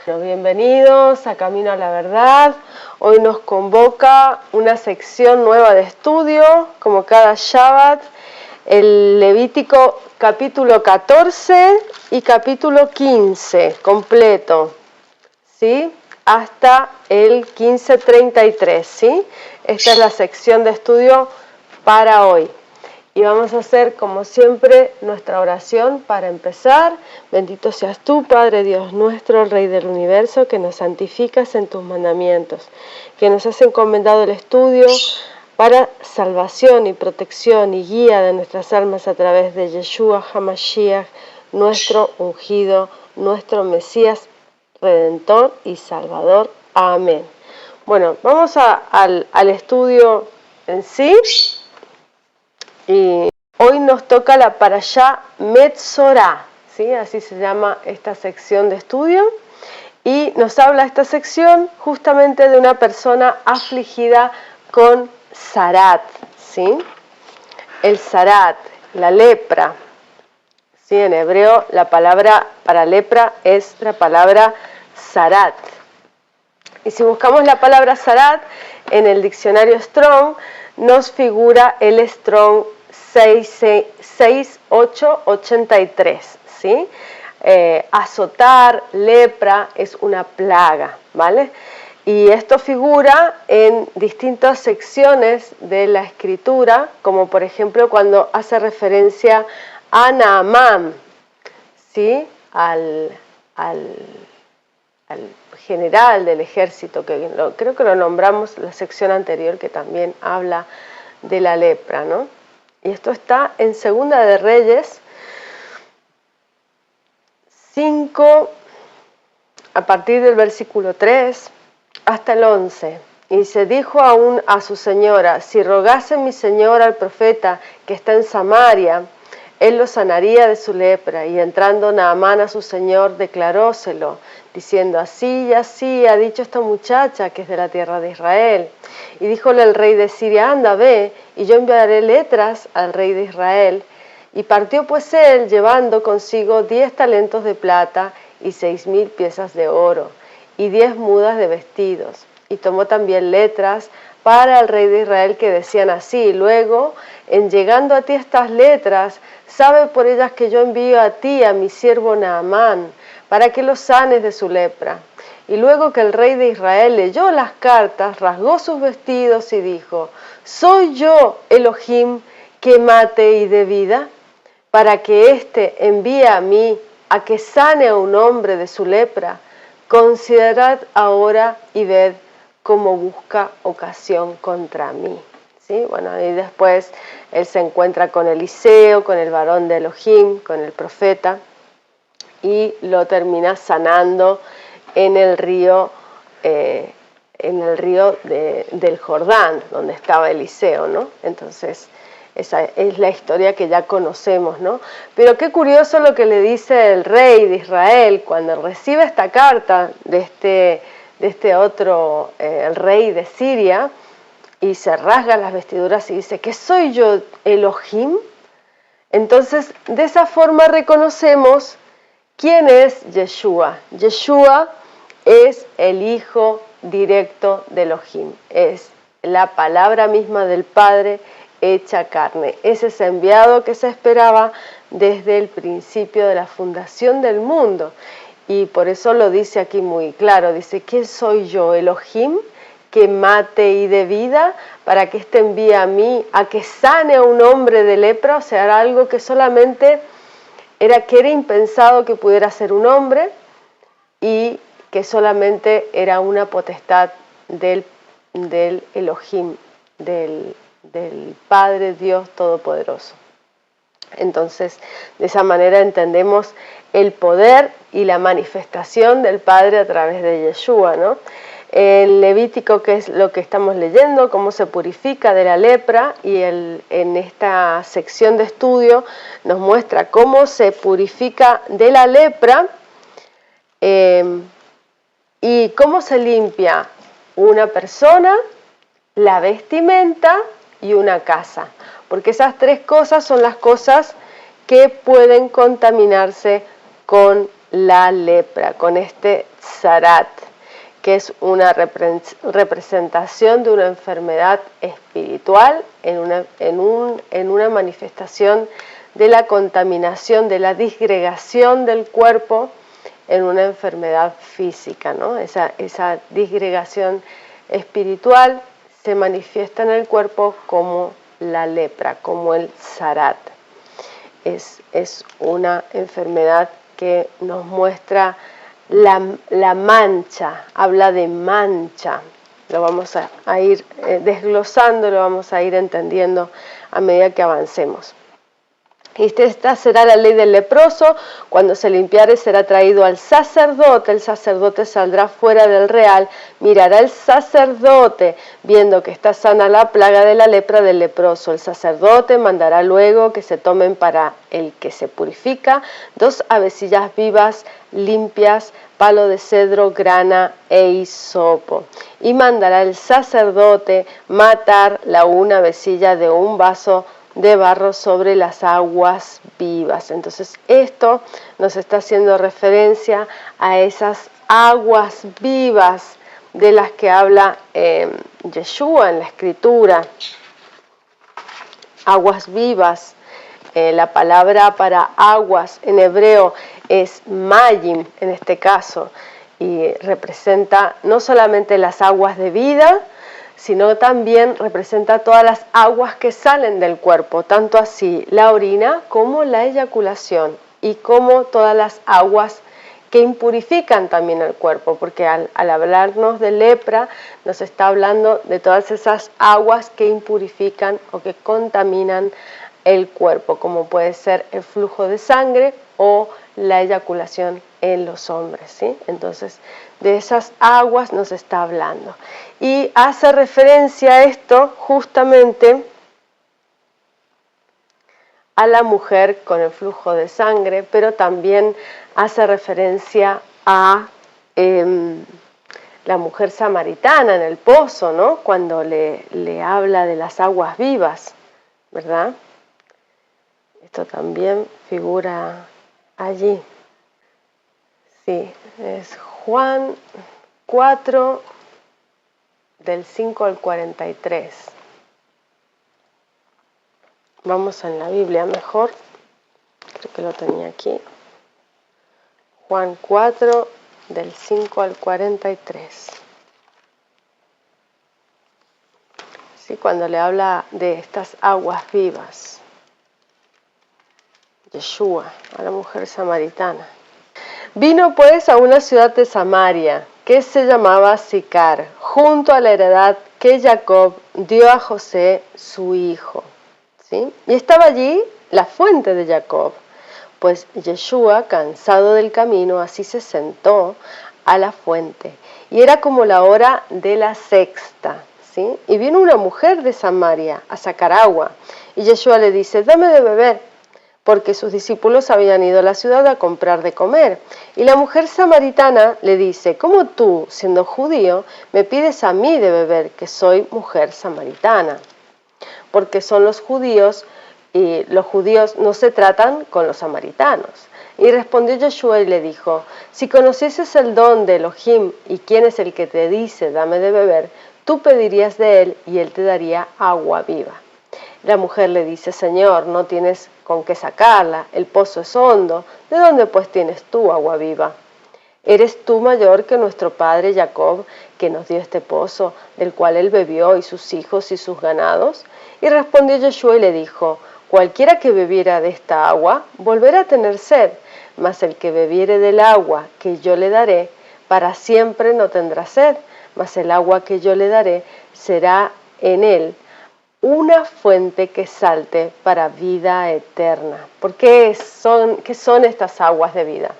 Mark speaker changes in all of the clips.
Speaker 1: Bienvenidos a Camino a la Verdad. Hoy nos convoca una sección nueva de estudio, como cada Shabbat, el Levítico capítulo 14 y capítulo 15 completo, ¿sí? Hasta el 15:33, ¿sí? Esta es la sección de estudio para hoy. Y vamos a hacer, como siempre, nuestra oración para empezar. Bendito seas tú, Padre Dios nuestro, Rey del universo, que nos santificas en tus mandamientos, que nos has encomendado el estudio para salvación y protección y guía de nuestras almas a través de Yeshua HaMashiach, nuestro ungido, nuestro Mesías, Redentor y Salvador. Amén. Bueno, vamos al estudio en sí. Y hoy nos toca la Parashá Metzorá, ¿sí? Así se llama esta sección de estudio. Y nos habla esta sección justamente de una persona afligida con Sarat, ¿sí? El Sarat, la lepra. ¿Sí? En hebreo la palabra para lepra es la palabra Sarat. Y si buscamos la palabra Sarat en el diccionario Strong, nos figura el Strong 6883, ¿sí? Azotar, lepra, es una plaga, ¿vale? Y esto figura en distintas secciones de la escritura, como por ejemplo cuando hace referencia a Naamán, ¿sí? Al general del ejército, creo que lo nombramos en la sección anterior, que también habla de la lepra, ¿no? Y esto está en Segunda de Reyes 5, a partir del versículo 3 hasta el 11. Y se dijo aún a su señora: si rogase mi señor al profeta que está en Samaria, él lo sanaría de su lepra. Y entrando Naamán a su señor, declaróselo, diciendo: así y así ha dicho esta muchacha que es de la tierra de Israel. Y díjole el rey de Siria: anda, ve, y yo enviaré letras al rey de Israel. Y partió pues él, llevando consigo 10 talentos de plata y 6,000 piezas de oro, y 10 mudas de vestidos. Y tomó también letras para el rey de Israel que decían así: luego, en llegando a ti estas letras, sabe por ellas que yo envío a ti a mi siervo Naamán, para que lo sanes de su lepra. Y luego que el rey de Israel leyó las cartas, rasgó sus vestidos y dijo: ¿soy yo Elohim que mate y dé vida? Para que éste envíe a mí a que sane a un hombre de su lepra. Considerad ahora y ved cómo busca ocasión contra mí. ¿Sí? Bueno, y después él se encuentra con Eliseo, con el varón de Elohim, con el profeta, y lo termina sanando en el río, del Jordán, donde estaba Eliseo, ¿no? Entonces, esa es la historia que ya conocemos, ¿no? Pero qué curioso lo que le dice el rey de Israel cuando recibe esta carta de este otro, el rey de Siria, y se rasga las vestiduras y dice: ¿qué soy yo, Elohim? Entonces, de esa forma reconocemos quién es Yeshua. Yeshua es el hijo directo de Elohim, es la palabra misma del Padre hecha carne. Es ese enviado que se esperaba desde el principio de la fundación del mundo. Y por eso lo dice aquí muy claro, dice: ¿quién soy yo, Elohim, que mate y dé vida? Para que éste envíe a mí a que sane a un hombre de lepra. O sea, era algo que solamente era impensado que pudiera ser un hombre, y que solamente era una potestad del Elohim, del Padre Dios Todopoderoso. Entonces, de esa manera entendemos el poder y la manifestación del Padre a través de Yeshua, ¿no? El Levítico, que es lo que estamos leyendo, cómo se purifica de la lepra, y en esta sección de estudio nos muestra cómo se purifica de la lepra y cómo se limpia una persona, la vestimenta y una casa. Porque esas tres cosas son las cosas que pueden contaminarse con la lepra, con este tzarat, que es una representación de una enfermedad espiritual en una manifestación de la contaminación, de la disgregación del cuerpo en una enfermedad física, ¿no? Esa disgregación espiritual se manifiesta en el cuerpo como la lepra, como el tzarat. Es una enfermedad que nos muestra la mancha, habla de mancha. Lo vamos a ir desglosando, lo vamos a ir entendiendo a medida que avancemos. Esta será la ley del leproso: cuando se limpiare será traído al sacerdote, el sacerdote saldrá fuera del real, mirará el sacerdote, viendo que está sana la plaga de la lepra del leproso. El sacerdote mandará luego que se tomen para el que se purifica 2 avecillas vivas, limpias, palo de cedro, grana e hisopo. Y mandará el sacerdote matar la una avecilla de un vaso de barro sobre las aguas vivas. Entonces esto nos está haciendo referencia a esas aguas vivas de las que habla Yeshua en la escritura. Aguas vivas. La palabra para aguas en hebreo es mayim en este caso, y representa no solamente las aguas de vida, sino también representa todas las aguas que salen del cuerpo, tanto así la orina como la eyaculación, y como todas las aguas que impurifican también el cuerpo, porque al hablarnos de lepra nos está hablando de todas esas aguas que impurifican o que contaminan el cuerpo, como puede ser el flujo de sangre o la eyaculación en los hombres, ¿sí? Entonces, de esas aguas nos está hablando. Y hace referencia a esto justamente a la mujer con el flujo de sangre, pero también hace referencia a la mujer samaritana en el pozo, ¿no? Cuando le habla de las aguas vivas, ¿verdad? Esto también figura allí. Sí, es Juan 4, del 5 al 43. Vamos en la Biblia mejor. Creo que lo tenía aquí. Juan 4, del 5 al 43. Sí, cuando le habla de estas aguas vivas. Yeshua, a la mujer samaritana. Vino pues a una ciudad de Samaria, que se llamaba Sicar, junto a la heredad que Jacob dio a José, su hijo. ¿Sí? Y estaba allí la fuente de Jacob. Pues Yeshua, cansado del camino, así se sentó a la fuente. Y era como la hora de la sexta. ¿Sí? Y vino una mujer de Samaria a sacar agua. Y Yeshua le dice: dame de beber, porque sus discípulos habían ido a la ciudad a comprar de comer. Y la mujer samaritana le dice: ¿cómo tú, siendo judío, me pides a mí de beber, que soy mujer samaritana? Porque son los judíos, y los judíos no se tratan con los samaritanos. Y respondió Yeshua y le dijo: si conocieses el don de Elohim y quién es el que te dice dame de beber, tú pedirías de él y él te daría agua viva. La mujer le dice: Señor, no tienes con qué sacarla, el pozo es hondo, ¿de dónde pues tienes tú agua viva? ¿Eres tú mayor que nuestro padre Jacob, que nos dio este pozo, del cual él bebió, y sus hijos y sus ganados? Y respondió Yeshua y le dijo: cualquiera que bebiera de esta agua volverá a tener sed, mas el que bebiere del agua que yo le daré, para siempre no tendrá sed, mas el agua que yo le daré será en él una fuente que salte para vida eterna. ¿Por qué son estas aguas de vida?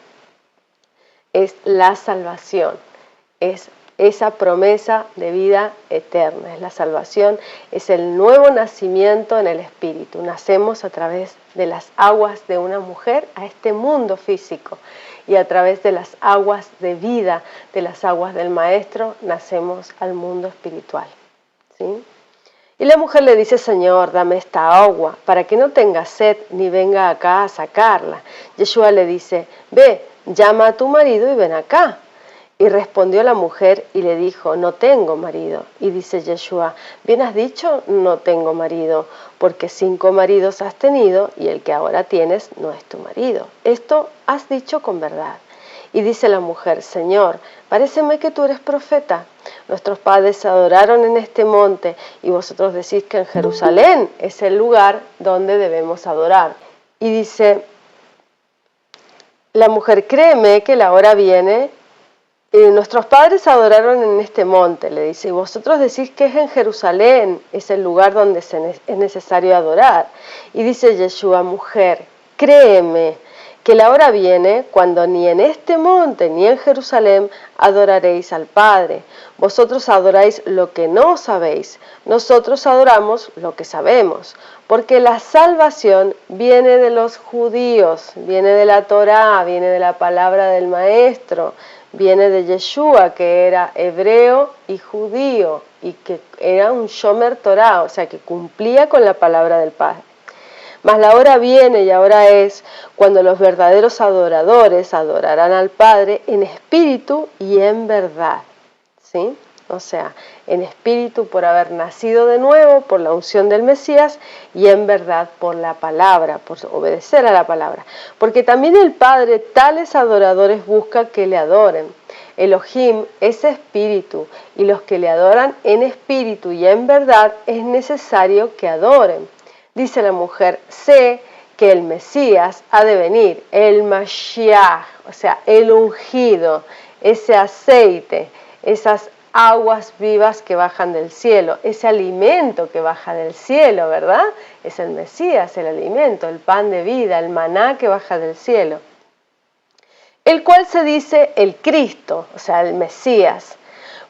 Speaker 1: Es la salvación, es esa promesa de vida eterna, es la salvación, es el nuevo nacimiento en el Espíritu. Nacemos a través de las aguas de una mujer a este mundo físico, y a través de las aguas de vida, de las aguas del Maestro, nacemos al mundo espiritual. ¿Sí? Y la mujer le dice: Señor, dame esta agua, para que no tenga sed, ni venga acá a sacarla. Yeshua le dice: ve, llama a tu marido y ven acá. Y respondió la mujer y le dijo, no tengo marido. Y dice Yeshua, bien has dicho, no tengo marido, porque 5 maridos has tenido y el que ahora tienes no es tu marido. Esto has dicho con verdad. Y dice la mujer, Señor, paréceme que tú eres profeta. Nuestros padres adoraron en este monte y vosotros decís que en Jerusalén es el lugar donde debemos adorar. Y dice la mujer, créeme que la hora viene. Nuestros padres adoraron en este monte, le dice, y vosotros decís que es en Jerusalén, es el lugar donde es necesario adorar. Y dice Yeshua, mujer, créeme que la hora viene cuando ni en este monte ni en Jerusalén adoraréis al Padre. Vosotros adoráis lo que no sabéis, nosotros adoramos lo que sabemos, porque la salvación viene de los judíos, viene de la Torá, viene de la palabra del Maestro, viene de Yeshua, que era hebreo y judío, y que era un Shomer Torah, o sea, que cumplía con la palabra del Padre. Mas la hora viene y ahora es cuando los verdaderos adoradores adorarán al Padre en espíritu y en verdad, ¿sí? O sea, en espíritu por haber nacido de nuevo, por la unción del Mesías, y en verdad por la palabra, por obedecer a la palabra. Porque también el Padre tales adoradores busca que le adoren. Elohim es espíritu, y los que le adoran en espíritu y en verdad es necesario que adoren. Dice la mujer, sé que el Mesías ha de venir, el Mashiach, o sea, el ungido, ese aceite, esas aguas vivas que bajan del cielo, ese alimento que baja del cielo, ¿verdad? Es el Mesías, el alimento, el pan de vida, el maná que baja del cielo. El cual se dice el Cristo, o sea, el Mesías.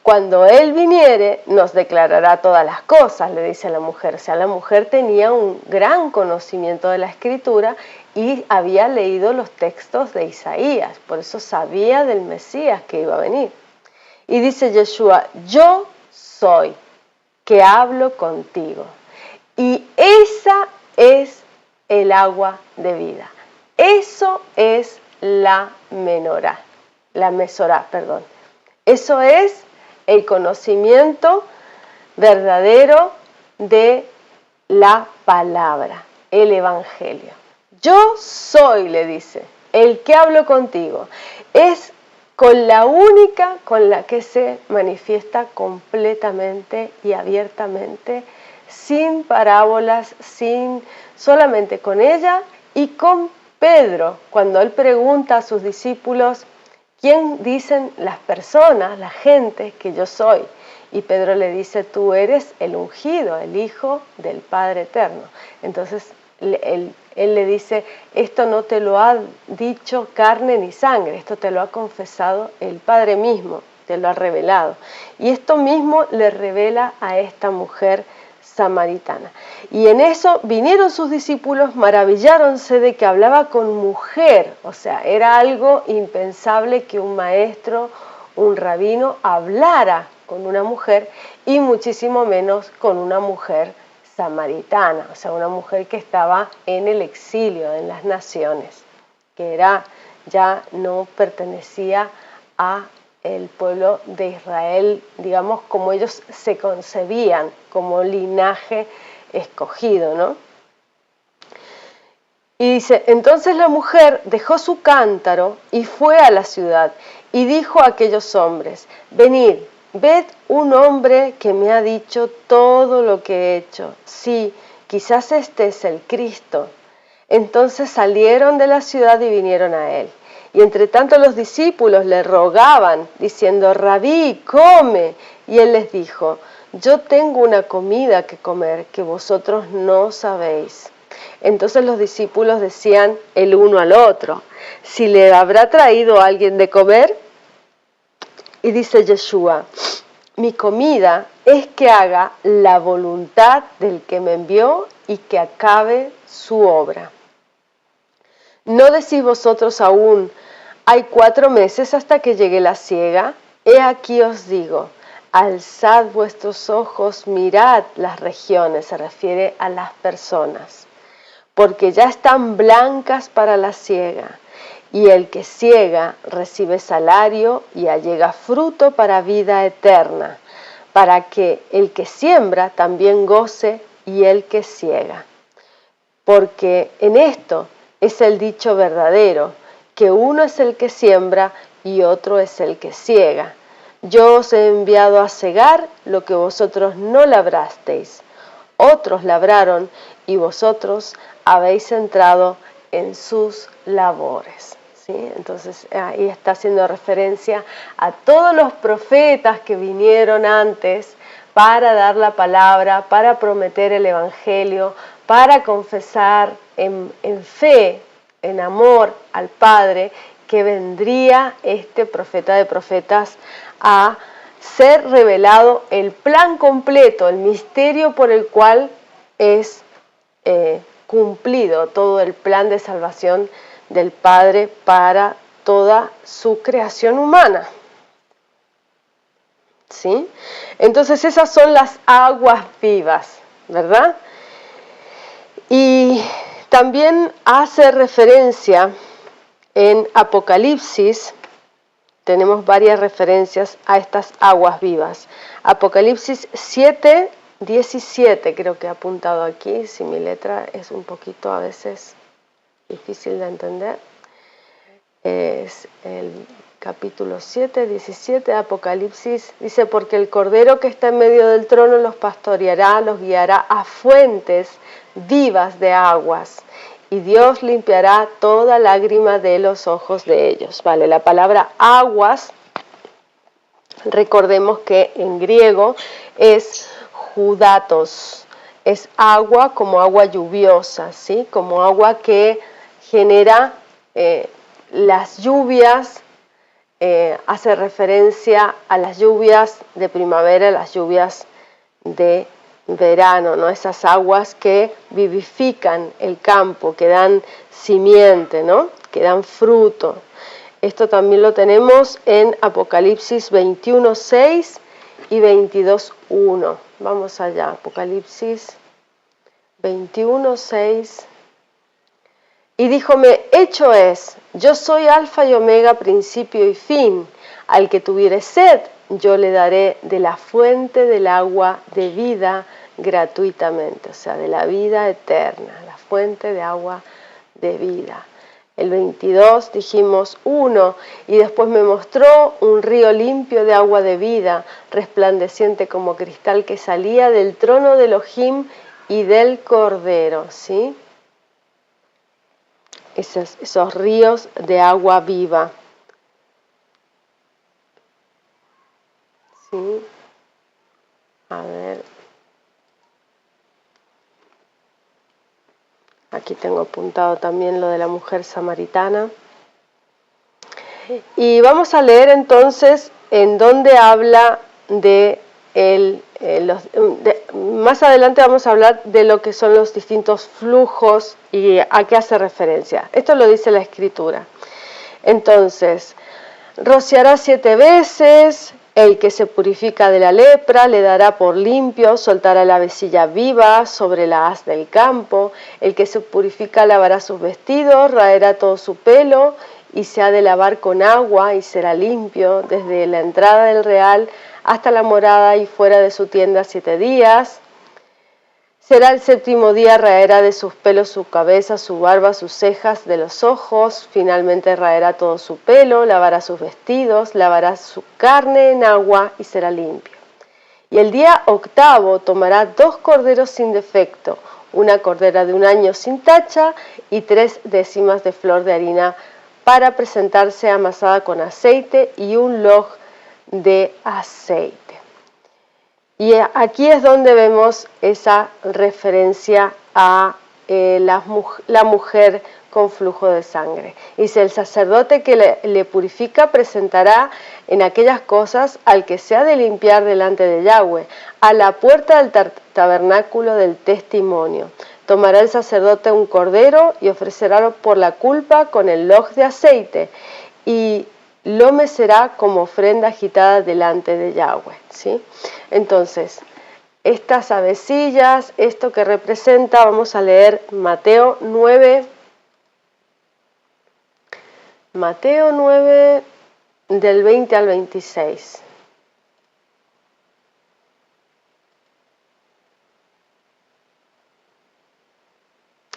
Speaker 1: Cuando Él viniere, nos declarará todas las cosas, le dice la mujer. O sea, la mujer tenía un gran conocimiento de la Escritura y había leído los textos de Isaías, por eso sabía del Mesías que iba a venir. Y dice Yeshua, yo soy que hablo contigo. Y esa es el agua de vida. Eso es la mesorá, perdón. Eso es el conocimiento verdadero de la palabra, el Evangelio. Yo soy, le dice, el que hablo contigo. Es con la única con la que se manifiesta completamente y abiertamente, sin parábolas, solamente con ella y con Pedro, cuando él pregunta a sus discípulos, ¿quién dicen las personas, la gente, que yo soy? Y Pedro le dice, tú eres el ungido, el Hijo del Padre Eterno. Entonces él le dice, esto no te lo ha dicho carne ni sangre, esto te lo ha confesado el Padre mismo, te lo ha revelado. Y esto mismo le revela a esta mujer samaritana. Y en eso vinieron sus discípulos, maravilláronse de que hablaba con mujer, o sea, era algo impensable que un maestro, un rabino, hablara con una mujer y muchísimo menos con una mujer samaritana, o sea, una mujer que estaba en el exilio, en las naciones, que ya no pertenecía a el pueblo de Israel, digamos, como ellos se concebían, como linaje escogido, ¿no? Y dice, entonces la mujer dejó su cántaro y fue a la ciudad y dijo a aquellos hombres, venid, ved un hombre que me ha dicho todo lo que he hecho. Sí, quizás este es el Cristo. Entonces salieron de la ciudad y vinieron a él. Y entre tanto los discípulos le rogaban, diciendo, Rabí, come. Y él les dijo, yo tengo una comida que comer que vosotros no sabéis. Entonces los discípulos decían el uno al otro, ¿si le habrá traído alguien de comer? Y dice Yeshua, mi comida es que haga la voluntad del que me envió y que acabe su obra. ¿No decís vosotros aún, hay 4 meses hasta que llegue la siega? He aquí os digo, alzad vuestros ojos, mirad las regiones, se refiere a las personas, porque ya están blancas para la siega. y el que siega recibe salario y allega fruto para vida eterna, para que el que siembra también goce y el que siega. Porque en esto es el dicho verdadero, que uno es el que siembra y otro es el que siega. Yo os he enviado a segar lo que vosotros no labrasteis. Otros labraron y vosotros habéis entrado en sus labores. ¿Sí? Entonces ahí está haciendo referencia a todos los profetas que vinieron antes para dar la palabra, para prometer el evangelio, para confesar en fe, en amor al Padre, que vendría este profeta de profetas a ser revelado el plan completo, el misterio por el cual es cumplido todo el plan de salvación del Padre para toda su creación humana. ¿Sí? Entonces esas son las aguas vivas, ¿verdad? Y también hace referencia en Apocalipsis, tenemos varias referencias a estas aguas vivas. Apocalipsis 7, 17, creo que he apuntado aquí, si mi letra es un poquito a veces difícil de entender. Es el capítulo 7, 17 de Apocalipsis, dice, porque el Cordero que está en medio del trono los pastoreará, los guiará a fuentes vivas de aguas, y Dios limpiará toda lágrima de los ojos de ellos. Vale, la palabra aguas, recordemos que en griego es judatos, es agua como agua lluviosa, ¿sí? Como agua que genera las lluvias, hace referencia a las lluvias de primavera, las lluvias de verano, ¿no? Esas aguas que vivifican el campo, que dan simiente, ¿no? Que dan fruto. Esto también lo tenemos en Apocalipsis 21:6 y 22:1. Vamos allá, Apocalipsis 21:6. Y díjome, hecho es, yo soy Alfa y Omega, principio y fin. Al que tuviere sed, yo le daré de la fuente del agua de vida gratuitamente, o sea, de la vida eterna, la fuente de agua de vida. El 22 dijimos 1, y después me mostró un río limpio de agua de vida, resplandeciente como cristal, que salía del trono de Elohim y del Cordero, ¿sí? Esos ríos de agua viva. ¿Sí? A ver. Aquí tengo apuntado también lo de la mujer samaritana. Y vamos a leer entonces en donde habla de más adelante vamos a hablar de lo que son los distintos flujos y a qué hace referencia. Esto lo dice la Escritura. Entonces, rociará 7 veces, el que se purifica de la lepra le dará por limpio, soltará la vecilla viva sobre la haz del campo, el que se purifica lavará sus vestidos, raerá todo su pelo y se ha de lavar con agua y será limpio, desde la entrada del real hasta la morada y fuera de su tienda 7 días. Será el 7º día, raerá de sus pelos su cabeza, su barba, sus cejas, de los ojos, finalmente raerá todo su pelo, lavará sus vestidos, lavará su carne en agua y será limpio. Y el día 8º tomará 2 corderos sin defecto, una cordera de 1 año sin tacha y 3 décimas de flor de harina para presentarse amasada con aceite y un log de aceite. Y aquí es donde vemos esa referencia a la mujer con flujo de sangre. Dice, el sacerdote que le purifica presentará en aquellas cosas al que se ha de limpiar delante de Yahweh, a la puerta del tabernáculo del testimonio. Tomará el sacerdote un cordero y ofrecerá por la culpa con el log de aceite, y lo mecerá como ofrenda agitada delante de Yahweh, ¿sí? Entonces, estas avecillas, esto que representa, vamos a leer Mateo 9, Mateo 9, del 20 al 26.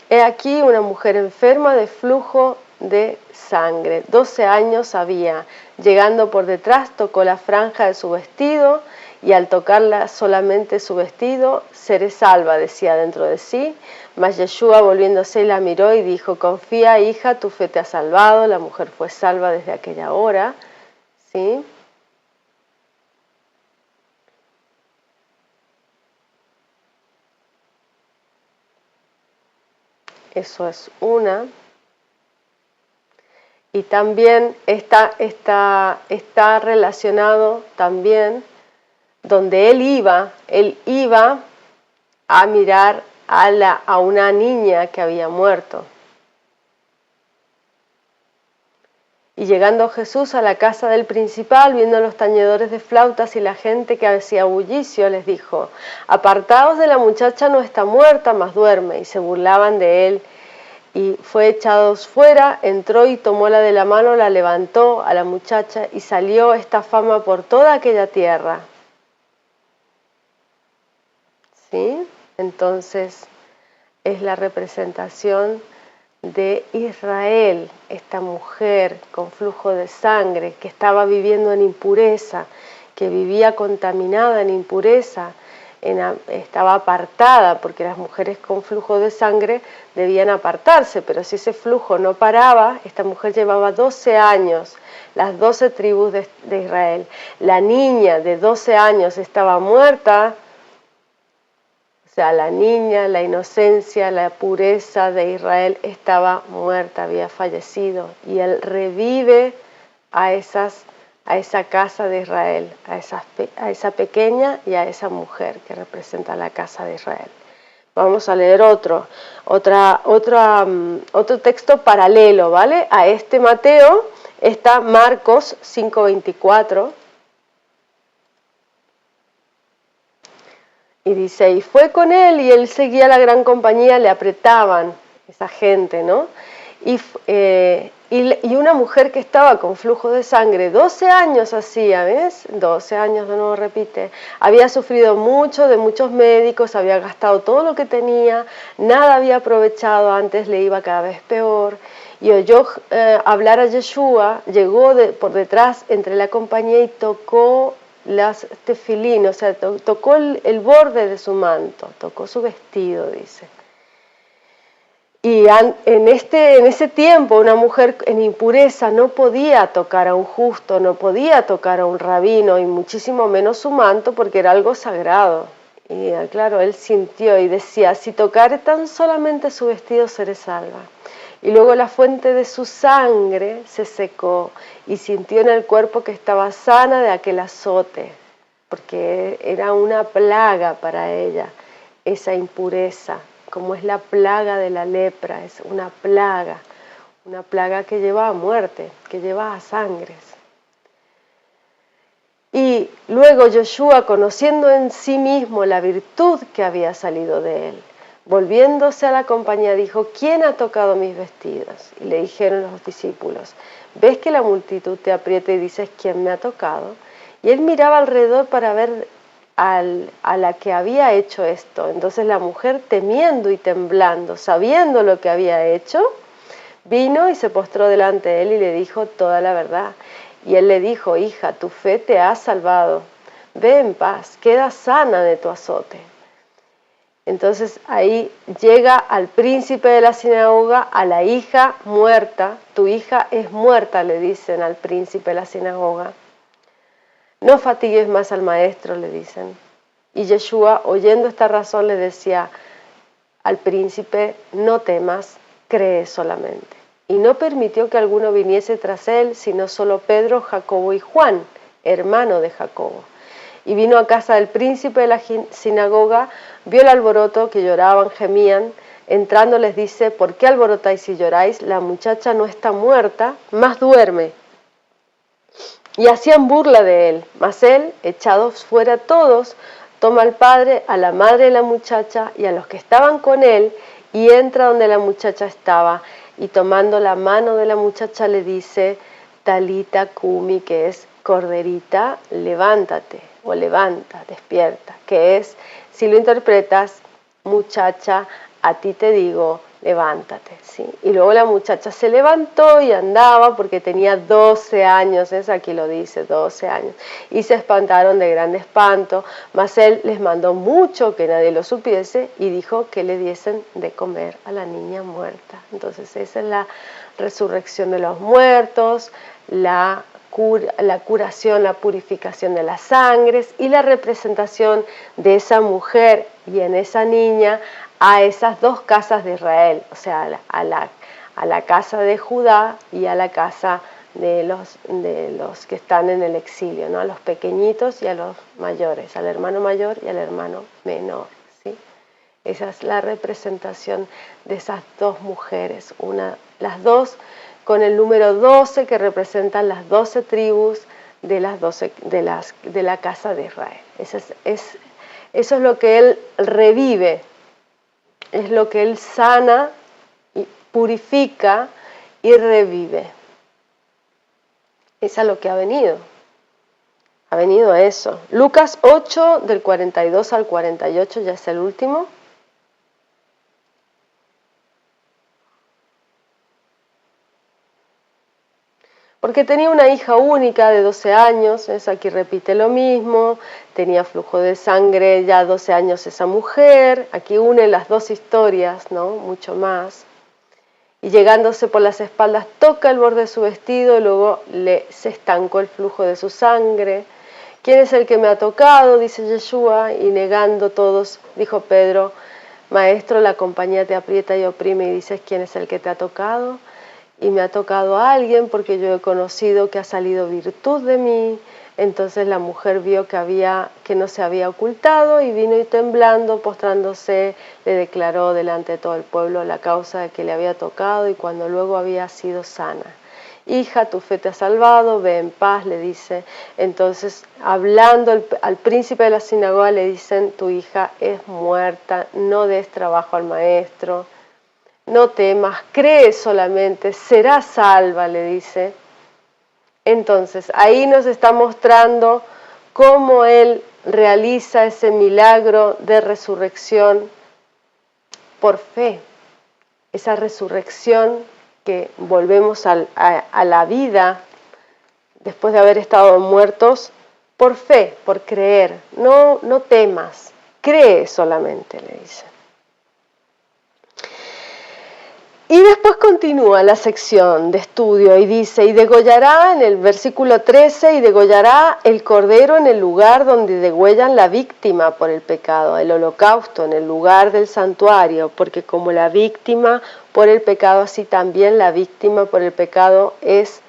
Speaker 1: He aquí una mujer enferma de flujo de sangre. 12 años había. Llegando por detrás, tocó la franja de su vestido, y al tocarla solamente su vestido, seré salva, decía dentro de sí. Mas Yeshua, volviéndose, la miró y dijo: confía, hija, tu fe te ha salvado. La mujer fue salva desde aquella hora. ¿Sí? Eso es una. Y también está relacionado también donde él iba a mirar a una niña que había muerto. Y llegando Jesús a la casa del principal, viendo los tañedores de flautas y la gente que hacía bullicio, les dijo: apartaos de la muchacha, no está muerta, mas duerme. Y se burlaban de él. Y fue echados fuera, entró y tomóla de la mano, la levantó a la muchacha, y salió esta fama por toda aquella tierra. ¿Sí? Entonces es la representación de Israel, esta mujer con flujo de sangre que estaba viviendo en impureza, que vivía contaminada en impureza, estaba apartada, porque las mujeres con flujo de sangre debían apartarse, pero si ese flujo no paraba, esta mujer llevaba 12 años, las 12 tribus de Israel. La niña de 12 años estaba muerta. O sea, la niña, la inocencia, la pureza de Israel estaba muerta, había fallecido. Y él revive a esa casa de Israel, a esa pequeña y a esa mujer que representa la casa de Israel. Vamos a leer otro texto paralelo, ¿vale? A este Mateo está Marcos 5:24. Y dice: y fue con él, y él seguía la gran compañía, le apretaban esa gente, ¿no? Y una mujer que estaba con flujo de sangre, 12 años hacía, ¿ves? 12 años, de nuevo repite. Había sufrido mucho de muchos médicos, había gastado todo lo que tenía, nada había aprovechado, antes le iba cada vez peor. Y oyó hablar a Yeshua, llegó por detrás entre la compañía y tocó las tefilín, o sea, tocó el borde de su manto, tocó su vestido, dice. Y en ese tiempo una mujer en impureza no podía tocar a un justo, no podía tocar a un rabino, y muchísimo menos su manto, porque era algo sagrado. Y claro, él sintió y decía: si tocare tan solamente su vestido, seré salva. Y luego la fuente de su sangre se secó, y sintió en el cuerpo que estaba sana de aquel azote, porque era una plaga para ella, esa impureza, como es la plaga de la lepra, es una plaga que lleva a muerte, que lleva a sangres. Y luego Yeshua, conociendo en sí mismo la virtud que había salido de él, volviéndose a la compañía, dijo: ¿quién ha tocado mis vestidos? Y le dijeron los discípulos: ¿ves que la multitud te aprieta y dices: ¿quién me ha tocado? Y él miraba alrededor para ver a la que había hecho esto. Entonces la mujer, temiendo y temblando, sabiendo lo que había hecho, vino y se postró delante de él y le dijo toda la verdad. Y él le dijo: hija, tu fe te ha salvado, ve en paz, queda sana de tu azote. Entonces ahí llega al príncipe de la sinagoga, a la hija muerta. Tu hija es muerta, le dicen al príncipe de la sinagoga. No fatigues más al maestro, le dicen. Y Yeshua, oyendo esta razón, le decía al príncipe: no temas, cree solamente. Y no permitió que alguno viniese tras él, sino solo Pedro, Jacobo y Juan, hermano de Jacobo. Y vino a casa del príncipe de la sinagoga, vio el alboroto, que lloraban, gemían. Entrando les dice: ¿por qué alborotáis y lloráis? La muchacha no está muerta, mas duerme. Y hacían burla de él. Mas él, echados fuera todos, toma al padre, a la madre de la muchacha y a los que estaban con él, y entra donde la muchacha estaba. y tomando la mano de la muchacha le dice, Talita Kumi, que es corderita, levántate, o levanta, despierta, que es, si lo interpretas, muchacha, a ti te digo, levántate, ¿sí? Y luego la muchacha se levantó y andaba porque tenía 12 años, es aquí lo dice, 12 años, y se espantaron de gran espanto, mas él les mandó mucho que nadie lo supiese y dijo que le diesen de comer a la niña muerta. Entonces esa es la resurrección de los muertos, la curación, la purificación de las sangres y la representación de esa mujer y en esa niña a esas dos casas de Israel, o sea, a la casa de Judá y a la casa de los que están en el exilio, ¿no? A los pequeñitos y a los mayores, al hermano mayor y al hermano menor, ¿sí? Esa es la representación de esas dos mujeres, las dos con el número 12 que representan las 12 tribus de la casa de Israel. Eso es lo que él revive, es lo que él sana, y purifica y revive. Es a lo que ha venido a eso. Lucas 8, del 42 al 48, ya es el último. Porque tenía una hija única de 12 años, aquí repite lo mismo, tenía flujo de sangre ya 12 años esa mujer, aquí une las dos historias, ¿no? Mucho más. Y llegándose por las espaldas toca el borde de su vestido y luego se estancó el flujo de su sangre. ¿Quién es el que me ha tocado?, dice Yeshua, y negando todos, dijo Pedro, Maestro, la compañía te aprieta y oprime y dices, ¿quién es el que te ha tocado? Y me ha tocado a alguien porque yo he conocido que ha salido virtud de mí. Entonces la mujer vio que no se había ocultado y vino y temblando, postrándose, le declaró delante de todo el pueblo la causa de que le había tocado y cuando luego había sido sana. Hija, tu fe te ha salvado, ve en paz, le dice. Entonces, hablando al príncipe de la sinagoga, le dicen, tu hija es muerta, no des trabajo al maestro. No temas, cree solamente, será salva, le dice. Entonces, ahí nos está mostrando cómo él realiza ese milagro de resurrección por fe. Esa resurrección que volvemos a la vida después de haber estado muertos por fe, por creer. No temas, cree solamente, le dice. Y después continúa la sección de estudio y dice, y degollará en el versículo 13, y degollará el cordero en el lugar donde degüellan la víctima por el pecado, el holocausto en el lugar del santuario, porque como la víctima por el pecado, así también la víctima por el pecado es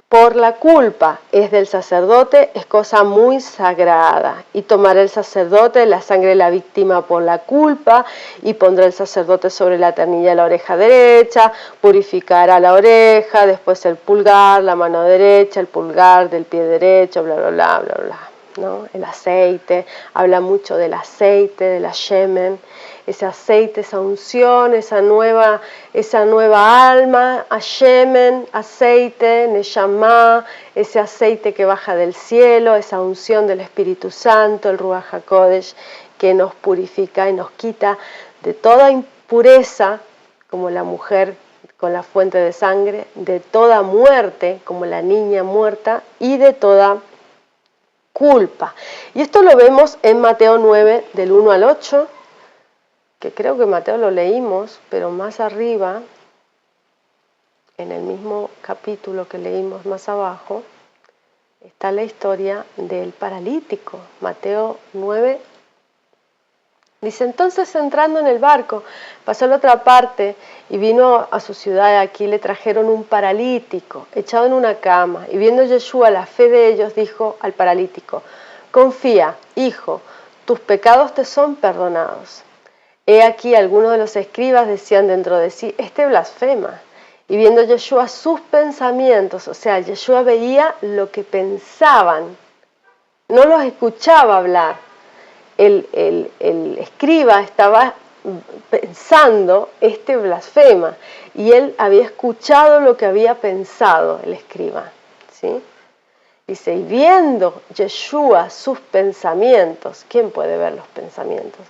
Speaker 1: por la culpa, es del sacerdote, es cosa muy sagrada. Y tomará el sacerdote la sangre de la víctima por la culpa y pondrá el sacerdote sobre la ternilla de la oreja derecha, purificará la oreja, después el pulgar, la mano derecha, el pulgar del pie derecho, bla, bla, bla, bla, bla, ¿no? El aceite, habla mucho del aceite, de la shemen, ese aceite, esa unción, esa nueva alma, a shemen, aceite, neshama, ese aceite que baja del cielo, esa unción del Espíritu Santo, el Ruach HaKodesh, que nos purifica y nos quita de toda impureza, como la mujer con la fuente de sangre, de toda muerte, como la niña muerta, y de toda culpa. Y esto lo vemos en Mateo 9, del 1 al 8, que creo que Mateo lo leímos, pero más arriba, en el mismo capítulo que leímos más abajo, está la historia del paralítico. Mateo 9, dice, entonces entrando en el barco, pasó a la otra parte y vino a su ciudad. Aquí le trajeron un paralítico, echado en una cama. Y viendo Yeshua la fe de ellos, dijo al paralítico, confía, hijo, tus pecados te son perdonados. He aquí, algunos de los escribas decían dentro de sí, este blasfema. Y viendo Yeshua sus pensamientos, o sea, Yeshua veía lo que pensaban, no los escuchaba hablar. El escriba estaba pensando, este blasfema. Y él había escuchado lo que había pensado el escriba, ¿sí? Dice, y viendo Yeshua sus pensamientos, ¿quién puede ver los pensamientos?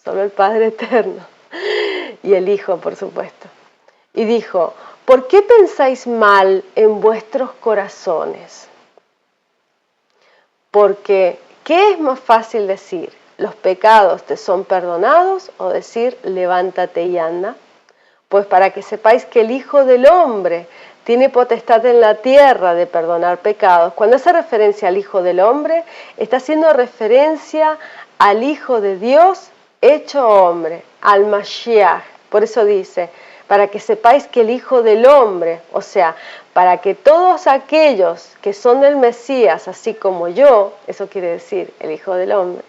Speaker 1: Solo el Padre Eterno y el Hijo, por supuesto. Y dijo, ¿por qué pensáis mal en vuestros corazones? Porque, ¿qué es más fácil decir? ¿Los pecados te son perdonados? O decir, levántate y anda. Pues para que sepáis que el Hijo del Hombre tiene potestad en la tierra de perdonar pecados. Cuando hace referencia al Hijo del Hombre, está haciendo referencia al Hijo de Dios hecho hombre, al Mashiach. Por eso dice, para que sepáis que el Hijo del Hombre, o sea, para que todos aquellos que son del Mesías, así como yo, eso quiere decir el Hijo del Hombre,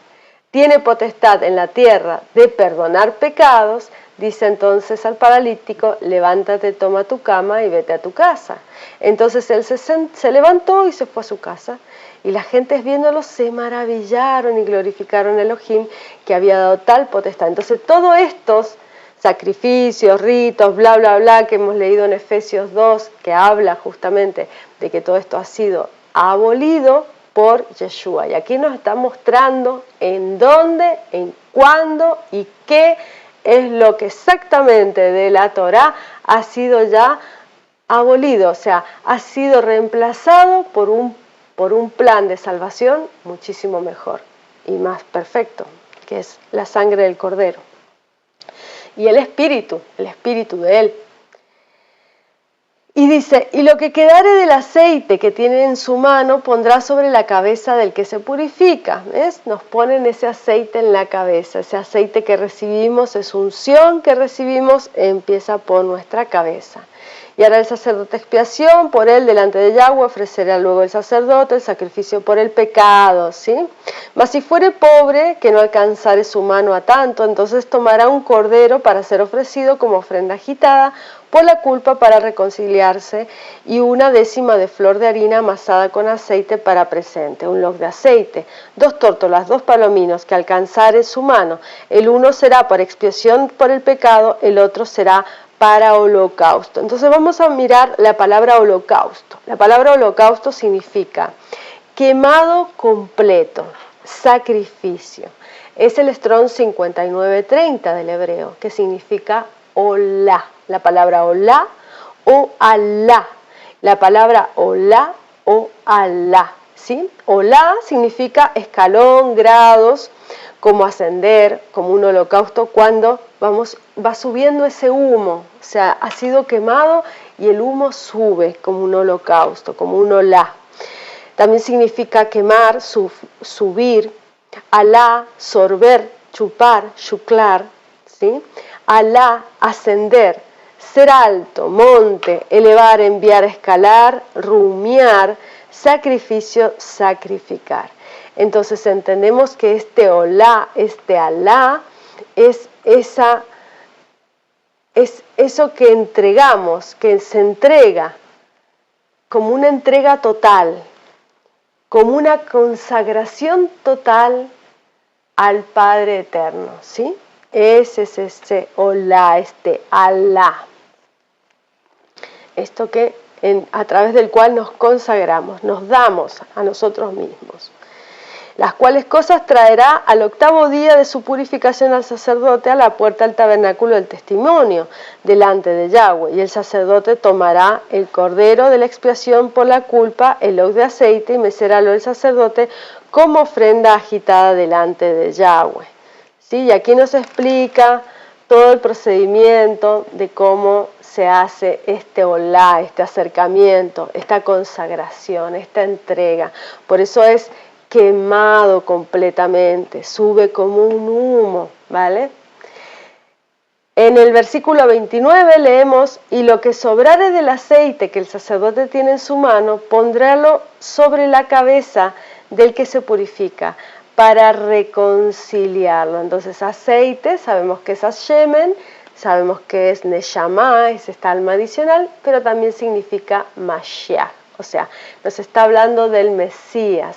Speaker 1: tiene potestad en la tierra de perdonar pecados, dice entonces al paralítico, levántate, toma tu cama y vete a tu casa. Entonces él se levantó y se fue a su casa. Y las gentes viéndolo se maravillaron y glorificaron a Elohim que había dado tal potestad. Entonces todos estos sacrificios, ritos, bla, bla, bla, que hemos leído en Efesios 2, que habla justamente de que todo esto ha sido abolido por Yeshua. Y aquí nos está mostrando en dónde, en cuándo y qué es lo que exactamente de la Torá ha sido ya abolido, o sea, ha sido reemplazado por un plan de salvación muchísimo mejor y más perfecto, que es la sangre del Cordero. Y el espíritu de Él. Y dice, y lo que quedare del aceite que tiene en su mano pondrá sobre la cabeza del que se purifica. ¿Ves? Nos ponen ese aceite en la cabeza. Ese aceite que recibimos, esa unción que recibimos, empieza por nuestra cabeza. Y hará el sacerdote expiación por él delante de Yahweh, ofrecerá luego el sacerdote el sacrificio por el pecado, ¿sí? Mas si fuere pobre, que no alcanzare su mano a tanto, entonces tomará un cordero para ser ofrecido como ofrenda agitada por la culpa para reconciliarse, y 1/10 de flor de harina amasada con aceite para presente, un log de aceite, 2 tórtolas, 2 palominos que alcanzare su mano. El uno será para expiación por el pecado, el otro será para holocausto. Entonces vamos a mirar la palabra holocausto. La palabra holocausto significa quemado completo, sacrificio. Es el Strong 5930 del hebreo, que significa olá. La palabra olá o alá. La palabra olá o alá. ¿Sí? Olá significa escalón, grados, como ascender, como un holocausto, cuando va subiendo ese humo, o sea, ha sido quemado y el humo sube como un holocausto, como un olá. También significa quemar, subir, alá, sorber, chupar, chuclar, ¿sí? Alá, ascender, ser alto, monte, elevar, enviar, escalar, rumiar, sacrificio, sacrificar. Entonces entendemos que este olá, este alá, es eso que entregamos, que se entrega, como una entrega total, como una consagración total al Padre Eterno, ¿sí? Ese es este olá, este alá. Esto que a través del cual nos consagramos, nos damos a nosotros mismos. Las cuales cosas traerá al 8º día de su purificación al sacerdote a la puerta del tabernáculo del testimonio, delante de Yahweh. Y el sacerdote tomará el cordero de la expiación por la culpa, el log de aceite, y mecerálo el sacerdote como ofrenda agitada delante de Yahweh. ¿Sí? Y aquí nos explica todo el procedimiento de cómo se hace este olá, este acercamiento, esta consagración, esta entrega. Por eso es quemado completamente, sube como un humo, ¿vale? En el versículo 29 leemos, y lo que sobrare del aceite que el sacerdote tiene en su mano, pondrálo sobre la cabeza del que se purifica, para reconciliarlo. Entonces aceite, sabemos que es Hashemen, sabemos que es Neshama, es esta alma adicional, pero también significa Mashiach, o sea, nos está hablando del Mesías.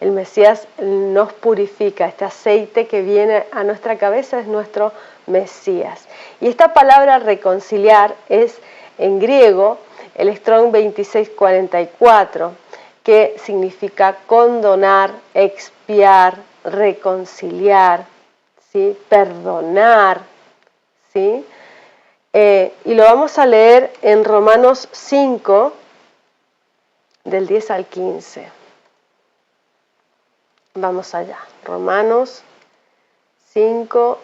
Speaker 1: El Mesías nos purifica, este aceite que viene a nuestra cabeza es nuestro Mesías. Y esta palabra reconciliar es en griego el Strong 2644, que significa condonar, expiar, reconciliar, ¿sí? Perdonar, ¿sí? Y lo vamos a leer en Romanos 5, del 10 al 15. Vamos allá. Romanos 5,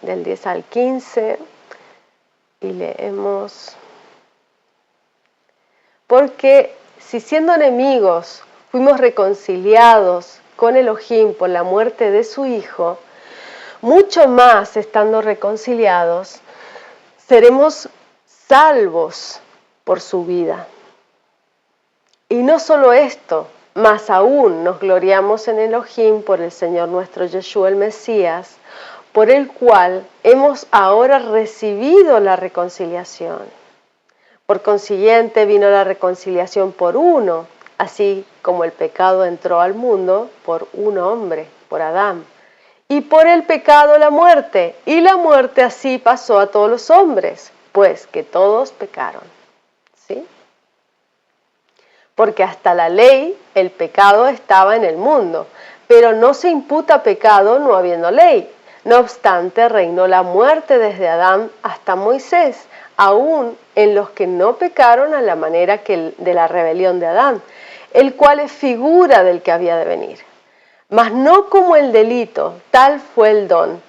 Speaker 1: del 10 al 15. Y leemos: porque si siendo enemigos fuimos reconciliados con Elohim por la muerte de su Hijo, mucho más estando reconciliados, seremos salvos por su vida. Y no solo esto, más aún nos gloriamos en Elohim por el Señor nuestro Yeshua el Mesías, por el cual hemos ahora recibido la reconciliación. Por consiguiente vino la reconciliación por uno, así como el pecado entró al mundo por un hombre, por Adán. Y por el pecado la muerte, y la muerte así pasó a todos los hombres, pues que todos pecaron. ¿Sí? Porque hasta la ley el pecado estaba en el mundo, pero no se imputa pecado no habiendo ley. No obstante, reinó la muerte desde Adán hasta Moisés, aún en los que no pecaron a la manera que de la rebelión de Adán, el cual es figura del que había de venir. Mas no como el delito, tal fue el don,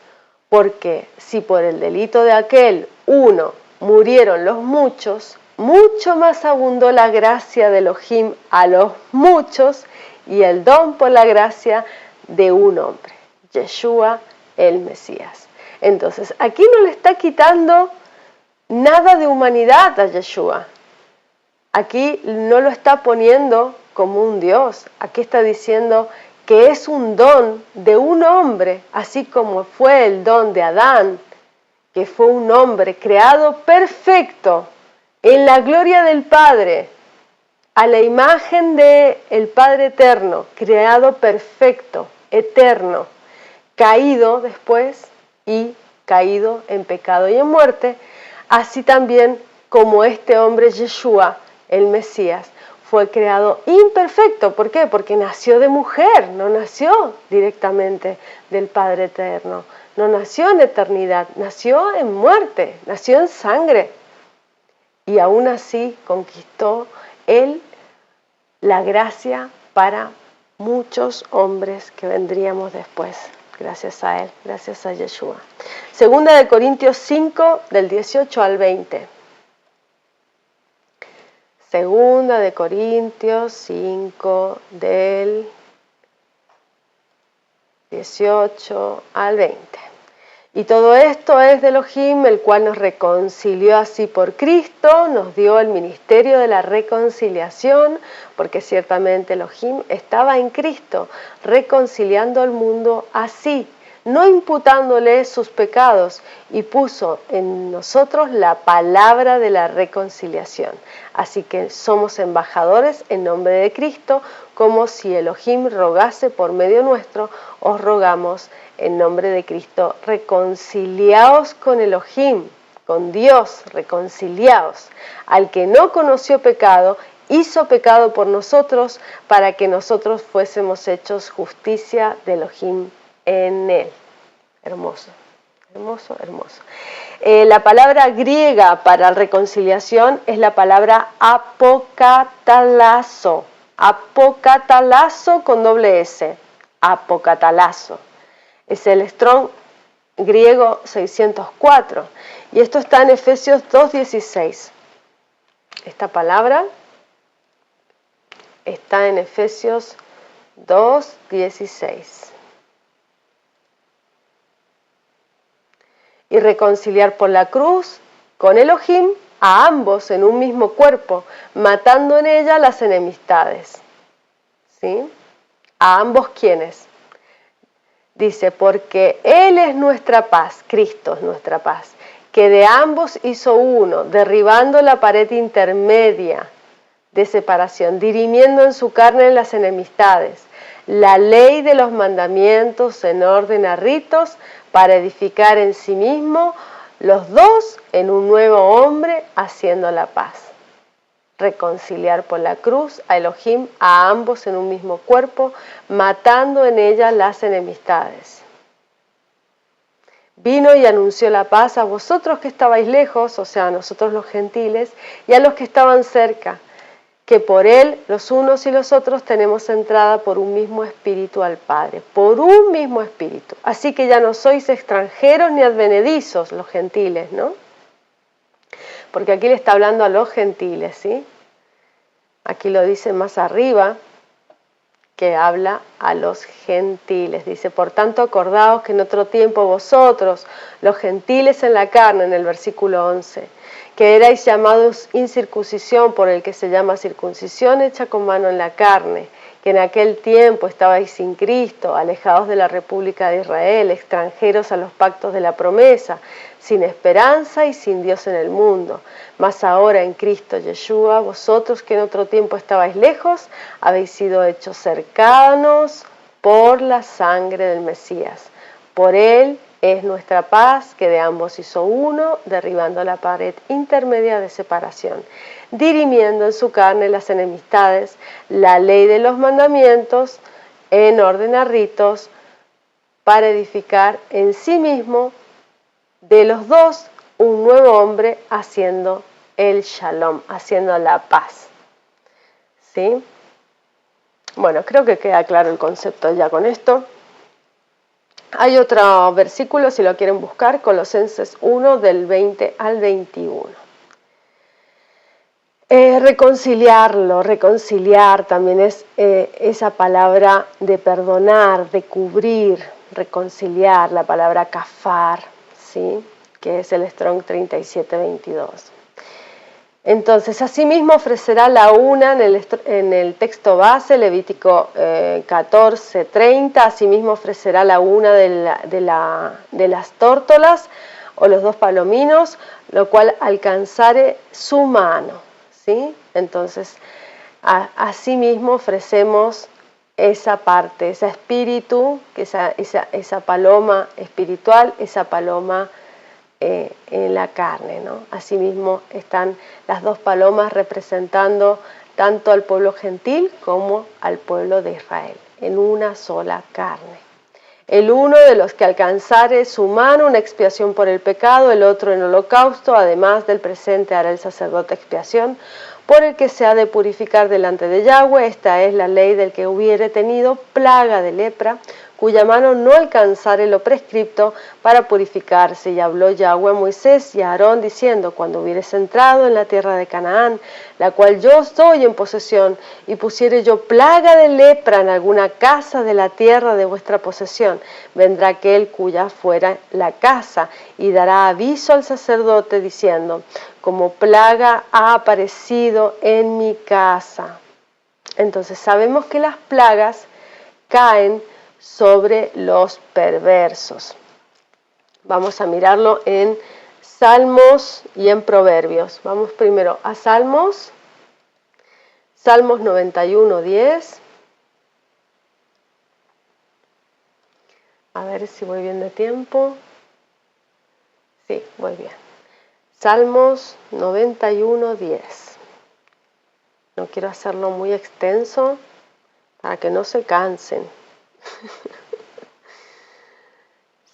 Speaker 1: porque si por el delito de aquel uno murieron los muchos, mucho más abundó la gracia de Elohim a los muchos y el don por la gracia de un hombre, Yeshua el Mesías. Entonces, aquí no le está quitando nada de humanidad a Yeshua. Aquí no lo está poniendo como un Dios. Aquí está diciendo que es un don de un hombre, así como fue el don de Adán, que fue un hombre creado perfecto en la gloria del Padre, a la imagen del Padre eterno, creado perfecto, eterno, caído después y caído en pecado y en muerte, así también como este hombre Yeshua, el Mesías, fue creado imperfecto. ¿Por qué? Porque nació de mujer, no nació directamente del Padre eterno, no nació en eternidad, nació en muerte, nació en sangre. Y aún así conquistó él la gracia para muchos hombres que vendríamos después. Gracias a él, gracias a Yeshua. Segunda de Corintios 5, del 18 al 20. Segunda de Corintios 5, del 18 al 20. Y todo esto es de Elohim, el cual nos reconcilió así por Cristo, nos dio el ministerio de la reconciliación, porque ciertamente Elohim estaba en Cristo, reconciliando al mundo así, no imputándole sus pecados, y puso en nosotros la palabra de la reconciliación. Así que somos embajadores en nombre de Cristo, como si Elohim rogase por medio nuestro, os rogamos en nombre de Cristo, reconciliaos con Elohim, con Dios, reconciliaos. Al que no conoció pecado, hizo pecado por nosotros, para que nosotros fuésemos hechos justicia de Elohim en él. Hermoso, hermoso, hermoso. La palabra griega para reconciliación es la palabra apokatalazo. Apokatalazo con doble S. Apokatalazo. Es el Strong griego 604. Y esto está en Efesios 2:16. Esta palabra está en Efesios 2:16. Y reconciliar por la cruz con Elohim a ambos en un mismo cuerpo, matando en ella las enemistades. ¿Sí? ¿A ambos quiénes? Dice, porque Él es nuestra paz, Cristo es nuestra paz, que de ambos hizo uno, derribando la pared intermedia de separación, dirimiendo en su carne las enemistades, la ley de los mandamientos en orden a ritos para edificar en sí mismo los dos en un nuevo hombre haciendo la paz. Reconciliar por la cruz a Elohim a ambos en un mismo cuerpo, matando en ella las enemistades. Vino y anunció la paz a vosotros que estabais lejos, o sea, a nosotros los gentiles, y a los que estaban cerca, que por él los unos y los otros tenemos entrada por un mismo espíritu al Padre, por un mismo espíritu. Así que ya no sois extranjeros ni advenedizos los gentiles, ¿no? Porque aquí le está hablando a los gentiles, ¿sí? Aquí lo dice más arriba, que habla a los gentiles. Dice, por tanto, acordaos que en otro tiempo vosotros, los gentiles en la carne, en el versículo 11, que erais llamados incircuncisión por el que se llama circuncisión hecha con mano en la carne, que en aquel tiempo estabais sin Cristo, alejados de la República de Israel, extranjeros a los pactos de la promesa, sin esperanza y sin Dios en el mundo. Mas ahora en Cristo Yeshua, vosotros que en otro tiempo estabais lejos, habéis sido hechos cercanos por la sangre del Mesías. Por él es nuestra paz, que de ambos hizo uno, derribando la pared intermedia de separación, dirimiendo en su carne las enemistades, la ley de los mandamientos, en orden a ritos, para edificar en sí mismo de los dos un nuevo hombre, haciendo el shalom, haciendo la paz. ¿Sí? Bueno, creo que queda claro el concepto ya con esto. Hay otro versículo, si lo quieren buscar, Colosenses 1, del 20 al 21. Reconciliar también es esa palabra de perdonar, de cubrir, reconciliar, la palabra kafar, ¿sí? Que es el Strong 3722. Entonces, asimismo ofrecerá la una en el texto base, Levítico 14:30, asimismo ofrecerá la una de las tórtolas o los dos palominos, lo cual alcanzare su mano, ¿sí? Entonces, asimismo ofrecemos esa parte, ese espíritu, esa paloma espiritual, esa paloma en la carne, ¿no? Asimismo están las dos palomas representando tanto al pueblo gentil como al pueblo de Israel, en una sola carne. El uno de los que alcanzare su mano una expiación por el pecado, el otro en holocausto, además del presente hará el sacerdote expiación, por el que se ha de purificar delante de Yahweh. Esta es la ley del que hubiere tenido plaga de lepra, cuya mano no alcanzare lo prescripto para purificarse. Y habló Yahweh a Moisés y a Aarón diciendo, cuando hubieres entrado en la tierra de Canaán, la cual yo os doy en posesión, y pusiere yo plaga de lepra en alguna casa de la tierra de vuestra posesión, vendrá aquel cuya fuera la casa, y dará aviso al sacerdote diciendo, como plaga ha aparecido en mi casa. Entonces sabemos que las plagas caen sobre los perversos. Vamos a mirarlo en Salmos y en Proverbios. Vamos primero a Salmos. Salmos 91:10. A ver si voy bien de tiempo. Sí, voy bien. Salmos 91:10. No quiero hacerlo muy extenso para que no se cansen.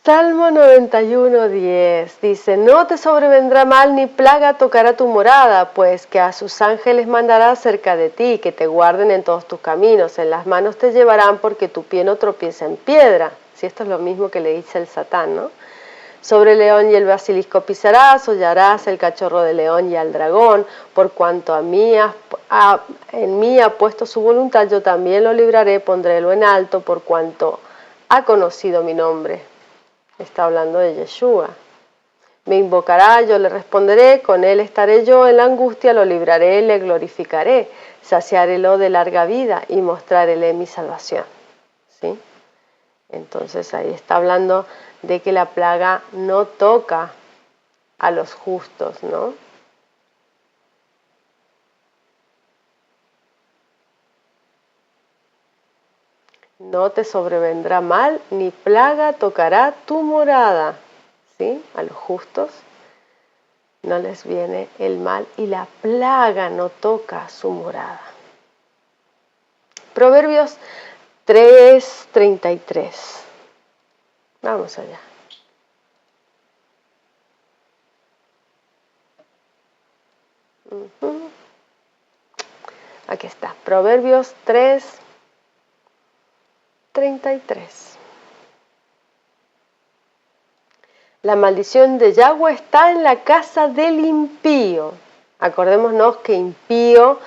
Speaker 1: Salmo 91:10 dice, no te sobrevendrá mal ni plaga tocará tu morada, pues que a sus ángeles mandará cerca de ti, que te guarden en todos tus caminos, en las manos te llevarán porque tu pie no tropieza en piedra. Si esto es lo mismo que le dice el Satán, ¿no? Sobre el león y el basilisco pisarás, hollarás el cachorro de león y al dragón, por cuanto en mí ha puesto su voluntad, yo también lo libraré, pondrélo en alto, por cuanto ha conocido mi nombre. Está hablando de Yeshua. Me invocará, yo le responderé, con él estaré yo en la angustia, lo libraré, le glorificaré, saciarélo de larga vida y mostraré mi salvación. ¿Sí? Entonces ahí está hablando de que la plaga no toca a los justos, ¿no? No te sobrevendrá mal, ni plaga tocará tu morada. ¿Sí? A los justos no les viene el mal y la plaga no toca su morada. Proverbios 3:33. Vamos allá. Aquí está, Proverbios 3:33. La maldición de Yahweh está en la casa del impío. Acordémonos que impío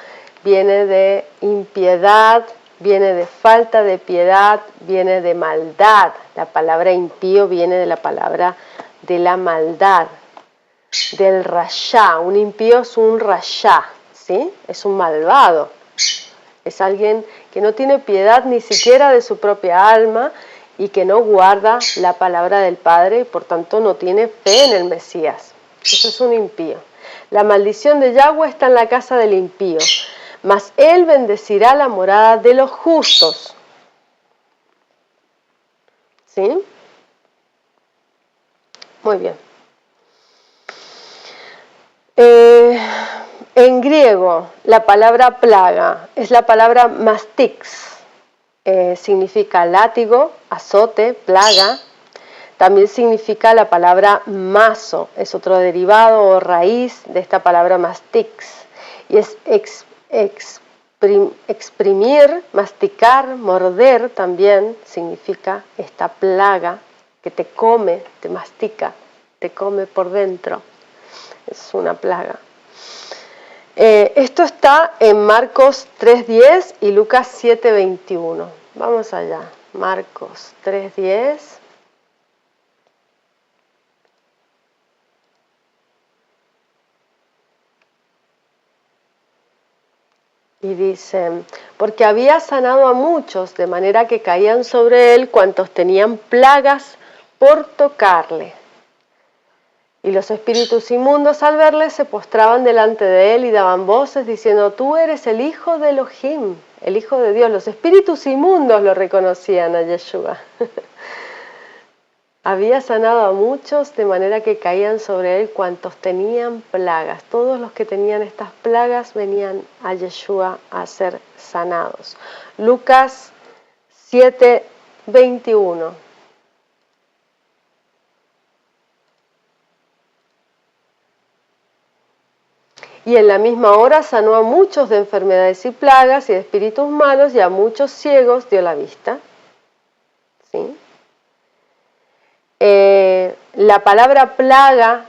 Speaker 1: viene de impiedad, viene de falta de piedad, viene de maldad. La palabra impío viene de la palabra de la maldad, del rashá. Un impío es un rashá, ¿sí? Es un malvado. Es alguien que no tiene piedad ni siquiera de su propia alma y que no guarda la palabra del Padre y por tanto no tiene fe en el Mesías. Eso es un impío. La maldición de Yahweh está en la casa del impío, mas Él bendecirá la morada de los justos. ¿Sí? Muy bien. En griego, la palabra plaga es la palabra mastix. Significa látigo, azote, plaga. También significa la palabra maso, es otro derivado o raíz de esta palabra mastix. Y es exprimir, masticar, morder también significa esta plaga que te come, te mastica, te come por dentro. Es una plaga. Esto está en Marcos 3:10 y Lucas 7:21. Vamos allá. Marcos 3:10. Y dice, porque había sanado a muchos, de manera que caían sobre él cuantos tenían plagas por tocarle. Y los espíritus inmundos al verle se postraban delante de él y daban voces diciendo, tú eres el hijo de Elohim, el hijo de Dios. Los espíritus inmundos lo reconocían a Yeshua. Había sanado a muchos de manera que caían sobre él cuantos tenían plagas. Todos los que tenían estas plagas venían a Yeshua a ser sanados. Lucas 7:21. Y en la misma hora sanó a muchos de enfermedades y plagas y de espíritus malos y a muchos ciegos dio la vista. ¿Sí? La palabra plaga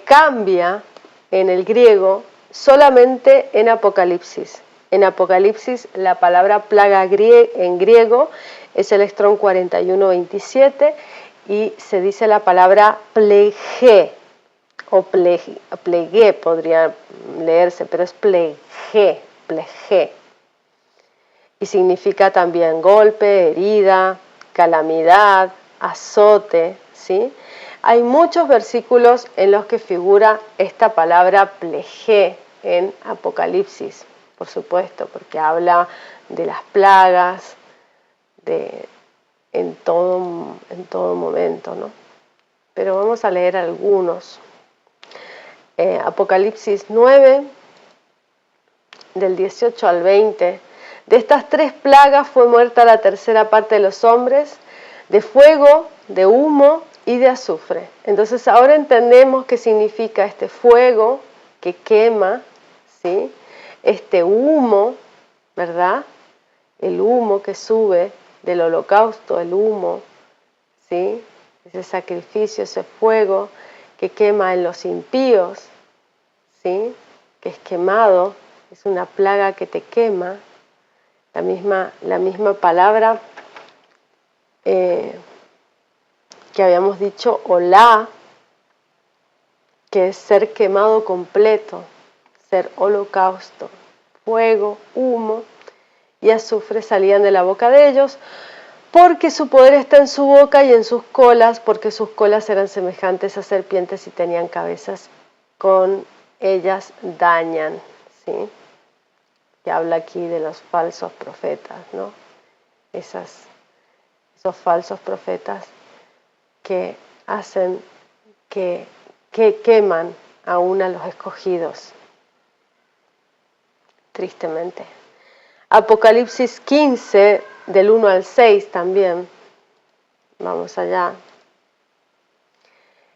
Speaker 1: cambia en el griego solamente en Apocalipsis. En Apocalipsis la palabra plaga en griego es el Strong 4127 y se dice la palabra plege o plegué podría leerse, pero es plege. Y significa también golpe, herida, calamidad, azote, ¿sí? Hay muchos versículos en los que figura esta palabra plege en Apocalipsis, por supuesto, porque habla de las plagas en todo momento, ¿no? Pero vamos a leer algunos. Apocalipsis 9, del 18 al 20. De estas 3 plagas fue muerta la tercera parte de los hombres, de fuego, de humo y de azufre. Entonces ahora entendemos qué significa este fuego que quema, ¿sí? Este humo, ¿verdad? El humo que sube del holocausto, el humo, ¿sí? Ese sacrificio, ese fuego que quema en los impíos, ¿sí? Que es quemado, es una plaga que te quema. La misma palabra que habíamos dicho, olá, que es ser quemado completo, ser holocausto, fuego, humo y azufre salían de la boca de ellos, porque su poder está en su boca y en sus colas, porque sus colas eran semejantes a serpientes y tenían cabezas, con ellas dañan, ¿sí? Que habla aquí de los falsos profetas, ¿no? esos falsos profetas que hacen que queman aún a los escogidos, tristemente. Apocalipsis 15, del 1 al 6 también. Vamos allá.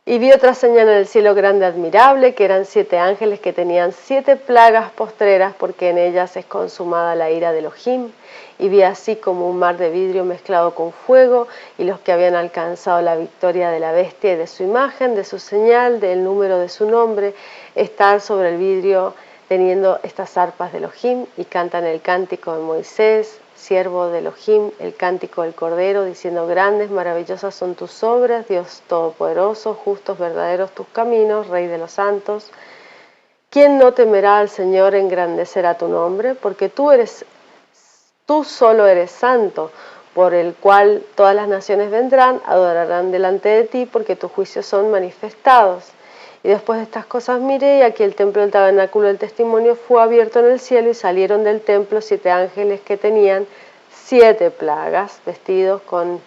Speaker 1: Y vi otra señal en el cielo grande admirable, que eran 7 ángeles que tenían 7 plagas postreras, porque en ellas es consumada la ira de Elohim. Y vi así como un mar de vidrio mezclado con fuego, y los que habían alcanzado la victoria de la bestia y de su imagen, de su señal, del número de su nombre, están sobre el vidrio teniendo estas arpas de Elohim, y cantan el cántico de Moisés, siervo de Elohim, el cántico del Cordero, diciendo: grandes, maravillosas son tus obras, Dios Todopoderoso, justos, verdaderos tus caminos, Rey de los santos. ¿Quién no temerá al Señor, engrandecerá tu nombre? Porque tú solo eres santo, por el cual todas las naciones vendrán, adorarán delante de ti, porque tus juicios son manifestados. Y después de estas cosas miré, y aquí el templo del tabernáculo del testimonio fue abierto en el cielo, y salieron del templo 7 ángeles que tenían 7 plagas, vestidos con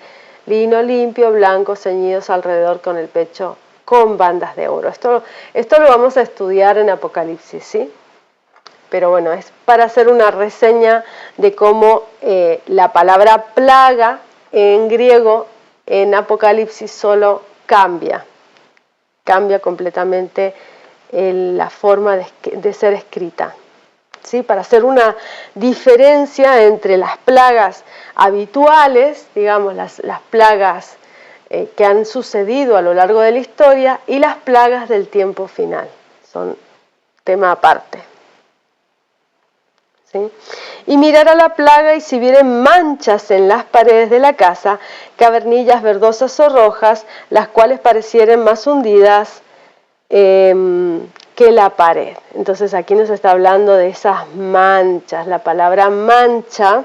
Speaker 1: lino limpio, blanco, ceñidos alrededor con el pecho con bandas de oro. Esto lo vamos a estudiar en Apocalipsis, ¿sí? Pero bueno, es para hacer una reseña de cómo la palabra plaga en griego en Apocalipsis solo cambia completamente la forma de ser escrita, ¿sí? Para hacer una diferencia entre las plagas habituales, digamos las plagas que han sucedido a lo largo de la historia, y las plagas del tiempo final. Son tema aparte. ¿Sí? Y mirará la plaga, y si vieren manchas en las paredes de la casa, cavernillas verdosas o rojas, las cuales parecieren más hundidas que la pared. Entonces aquí nos está hablando de esas manchas. La palabra mancha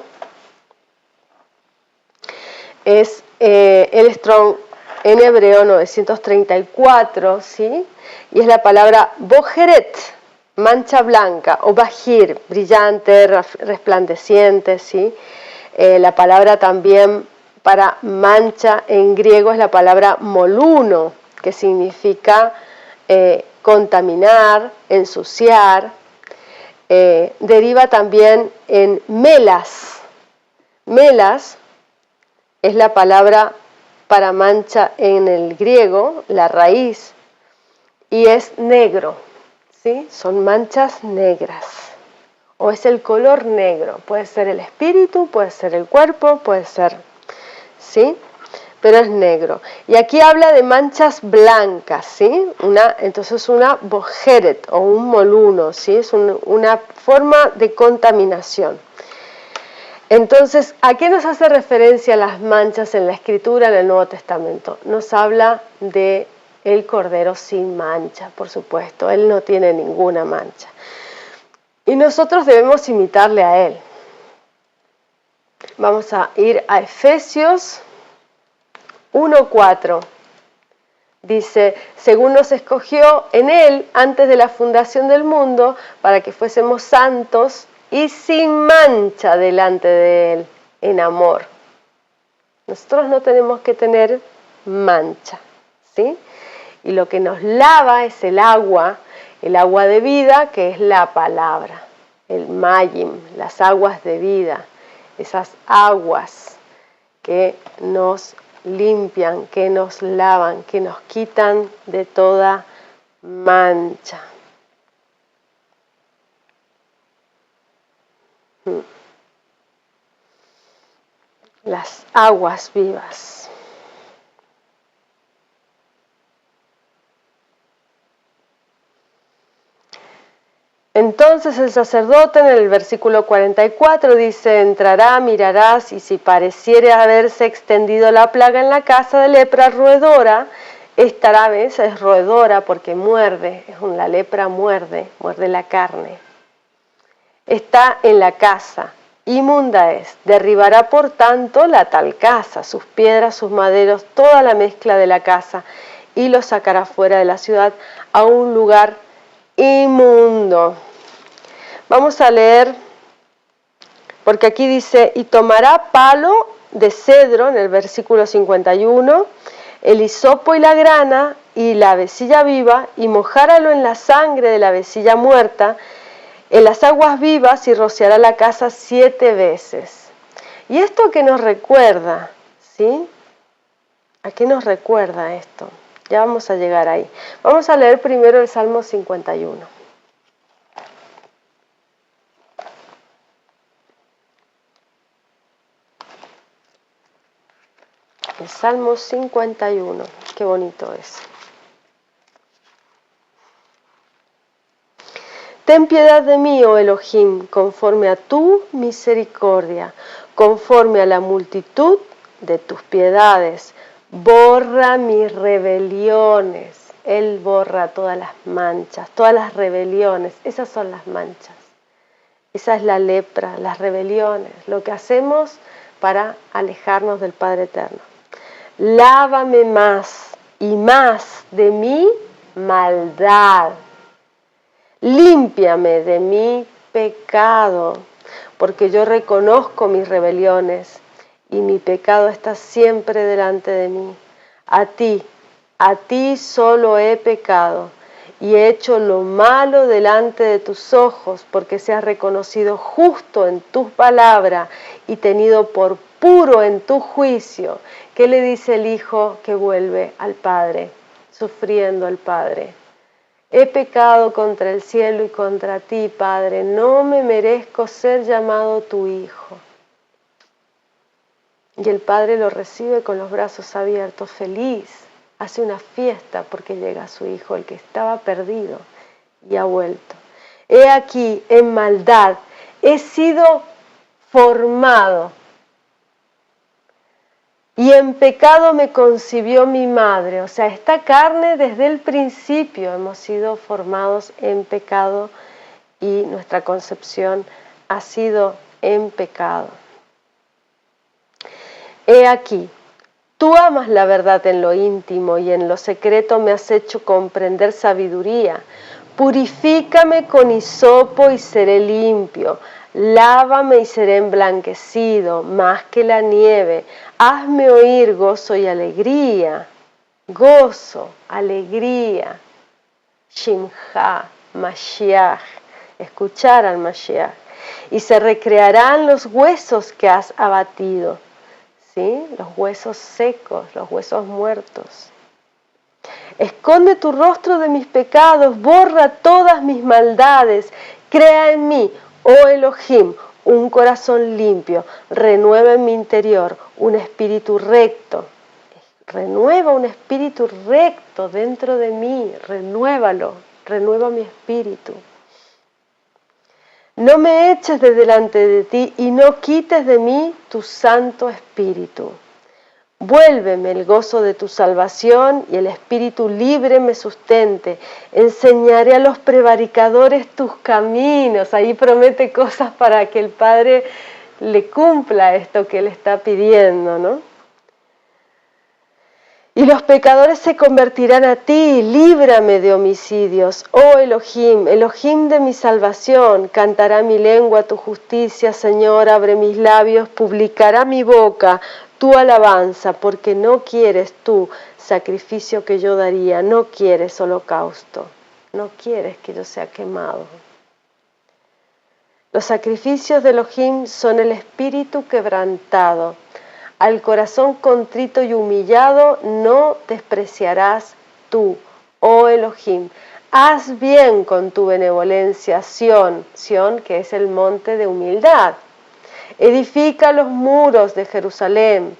Speaker 1: es el Strong en hebreo 934, ¿sí? Y es la palabra bojeret, mancha blanca, o bahir, brillante, resplandeciente, ¿sí? La palabra también para mancha en griego es la palabra moluno, que significa contaminar, ensuciar. Deriva también en melas. Melas es la palabra para mancha en el griego, la raíz, y es negro. ¿Sí? Son manchas negras, o es el color negro, puede ser el espíritu, puede ser el cuerpo, puede ser, ¿sí? Pero es negro. Y aquí habla de manchas blancas, ¿sí? Entonces una bojeret o un moluno, ¿sí? Es una forma de contaminación. Entonces, ¿a qué nos hace referencia las manchas en la Escritura en el Nuevo Testamento? Nos habla de el Cordero sin mancha, por supuesto. Él no tiene ninguna mancha. Y nosotros debemos imitarle a Él. Vamos a ir a Efesios 1:4. Dice: según nos escogió en Él antes de la fundación del mundo, para que fuésemos santos y sin mancha delante de Él, en amor. Nosotros no tenemos que tener mancha, ¿sí? Y lo que nos lava es el agua de vida, que es la palabra, el mayim, las aguas de vida, esas aguas que nos limpian, que nos lavan, que nos quitan de toda mancha. Las aguas vivas. Entonces el sacerdote en el versículo 44 dice: entrará, mirarás, y si pareciere haberse extendido la plaga en la casa de lepra roedora, estará, ¿ves? Es roedora porque muerde, la lepra muerde la carne. Está en la casa, inmunda es, derribará por tanto la tal casa, sus piedras, sus maderos, toda la mezcla de la casa, y los sacará fuera de la ciudad a un lugar inmundo. Vamos a leer, porque aquí dice: y tomará palo de cedro, en el versículo 51, el hisopo y la grana y la avecilla viva, y mojáralo en la sangre de la avecilla muerta, en las aguas vivas, y rociará la casa 7 veces. ¿Y esto qué nos recuerda? ¿Sí? ¿A qué nos recuerda esto? Ya vamos a llegar ahí. Vamos a leer primero el Salmo 51. El Salmo 51, qué bonito es. Ten piedad de mí, oh Elohim, conforme a tu misericordia, conforme a la multitud de tus piedades. Borra mis rebeliones. Él borra todas las manchas, todas las rebeliones. Esas son las manchas. Esa es la lepra, las rebeliones, lo que hacemos para alejarnos del Padre Eterno. Lávame más y más de mi maldad. Límpiame de mi pecado, porque yo reconozco mis rebeliones y mi pecado está siempre delante de mí. A ti solo he pecado y he hecho lo malo delante de tus ojos, porque seas reconocido justo en tu palabra y tenido por puro en tu juicio. ¿Qué le dice el hijo que vuelve al Padre, sufriendo al Padre? He pecado contra el cielo y contra ti, Padre, no me merezco ser llamado tu hijo. Y el Padre lo recibe con los brazos abiertos, feliz, hace una fiesta porque llega su hijo, el que estaba perdido y ha vuelto. He aquí, en maldad, he sido formado. Y en pecado me concibió mi madre. O sea, esta carne desde el principio hemos sido formados en pecado y nuestra concepción ha sido en pecado. He aquí, tú amas la verdad en lo íntimo y en lo secreto me has hecho comprender sabiduría. Purifícame con hisopo y seré limpio. Lávame y seré emblanquecido, más que la nieve. Hazme oír gozo y alegría. Gozo, alegría. Shimha, Mashiach. Escuchar al Mashiach. Y se recrearán los huesos que has abatido. ¿Sí? Los huesos secos, los huesos muertos. Esconde tu rostro de mis pecados, borra todas mis maldades. Crea en mí, oh Elohim, un corazón limpio, renueva en mi interior un espíritu recto. Renueva un espíritu recto dentro de mí, renuévalo, renueva mi espíritu. No me eches de delante de ti y no quites de mí tu santo espíritu. Vuélveme el gozo de tu salvación y el espíritu libre me sustente. Enseñaré a los prevaricadores tus caminos. Ahí promete cosas para que el Padre le cumpla esto que él está pidiendo, ¿no? Y los pecadores se convertirán a ti, líbrame de homicidios. Oh Elohim, Elohim de mi salvación, cantará mi lengua tu justicia, Señor, abre mis labios, publicará mi boca tu alabanza, porque no quieres tú sacrificio que yo daría, no quieres holocausto, no quieres que yo sea quemado. Los sacrificios de Elohim son el espíritu quebrantado. Al corazón contrito y humillado no despreciarás tú, oh Elohim. Haz bien con tu benevolencia, Sión, Sión que es el monte de humildad. Edifica los muros de Jerusalén.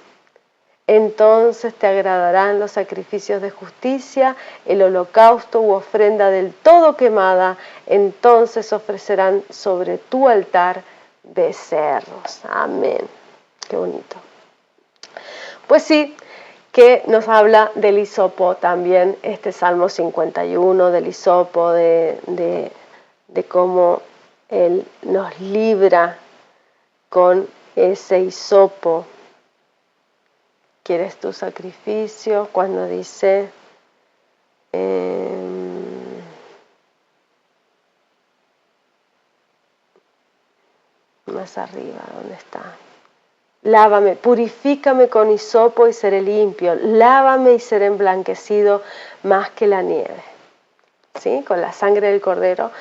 Speaker 1: Entonces te agradarán los sacrificios de justicia, el holocausto u ofrenda del todo quemada. Entonces ofrecerán sobre tu altar becerros. Amén. Qué bonito. Pues sí, que nos habla del hisopo también, este Salmo 51, del hisopo, de cómo Él nos libra con ese hisopo. ¿Quieres tu sacrificio? Cuando dice, más arriba, ¿dónde está? Lávame, purifícame con hisopo y seré limpio. Lávame y seré emblanquecido más que la nieve. ¿Sí? Con la sangre del Cordero,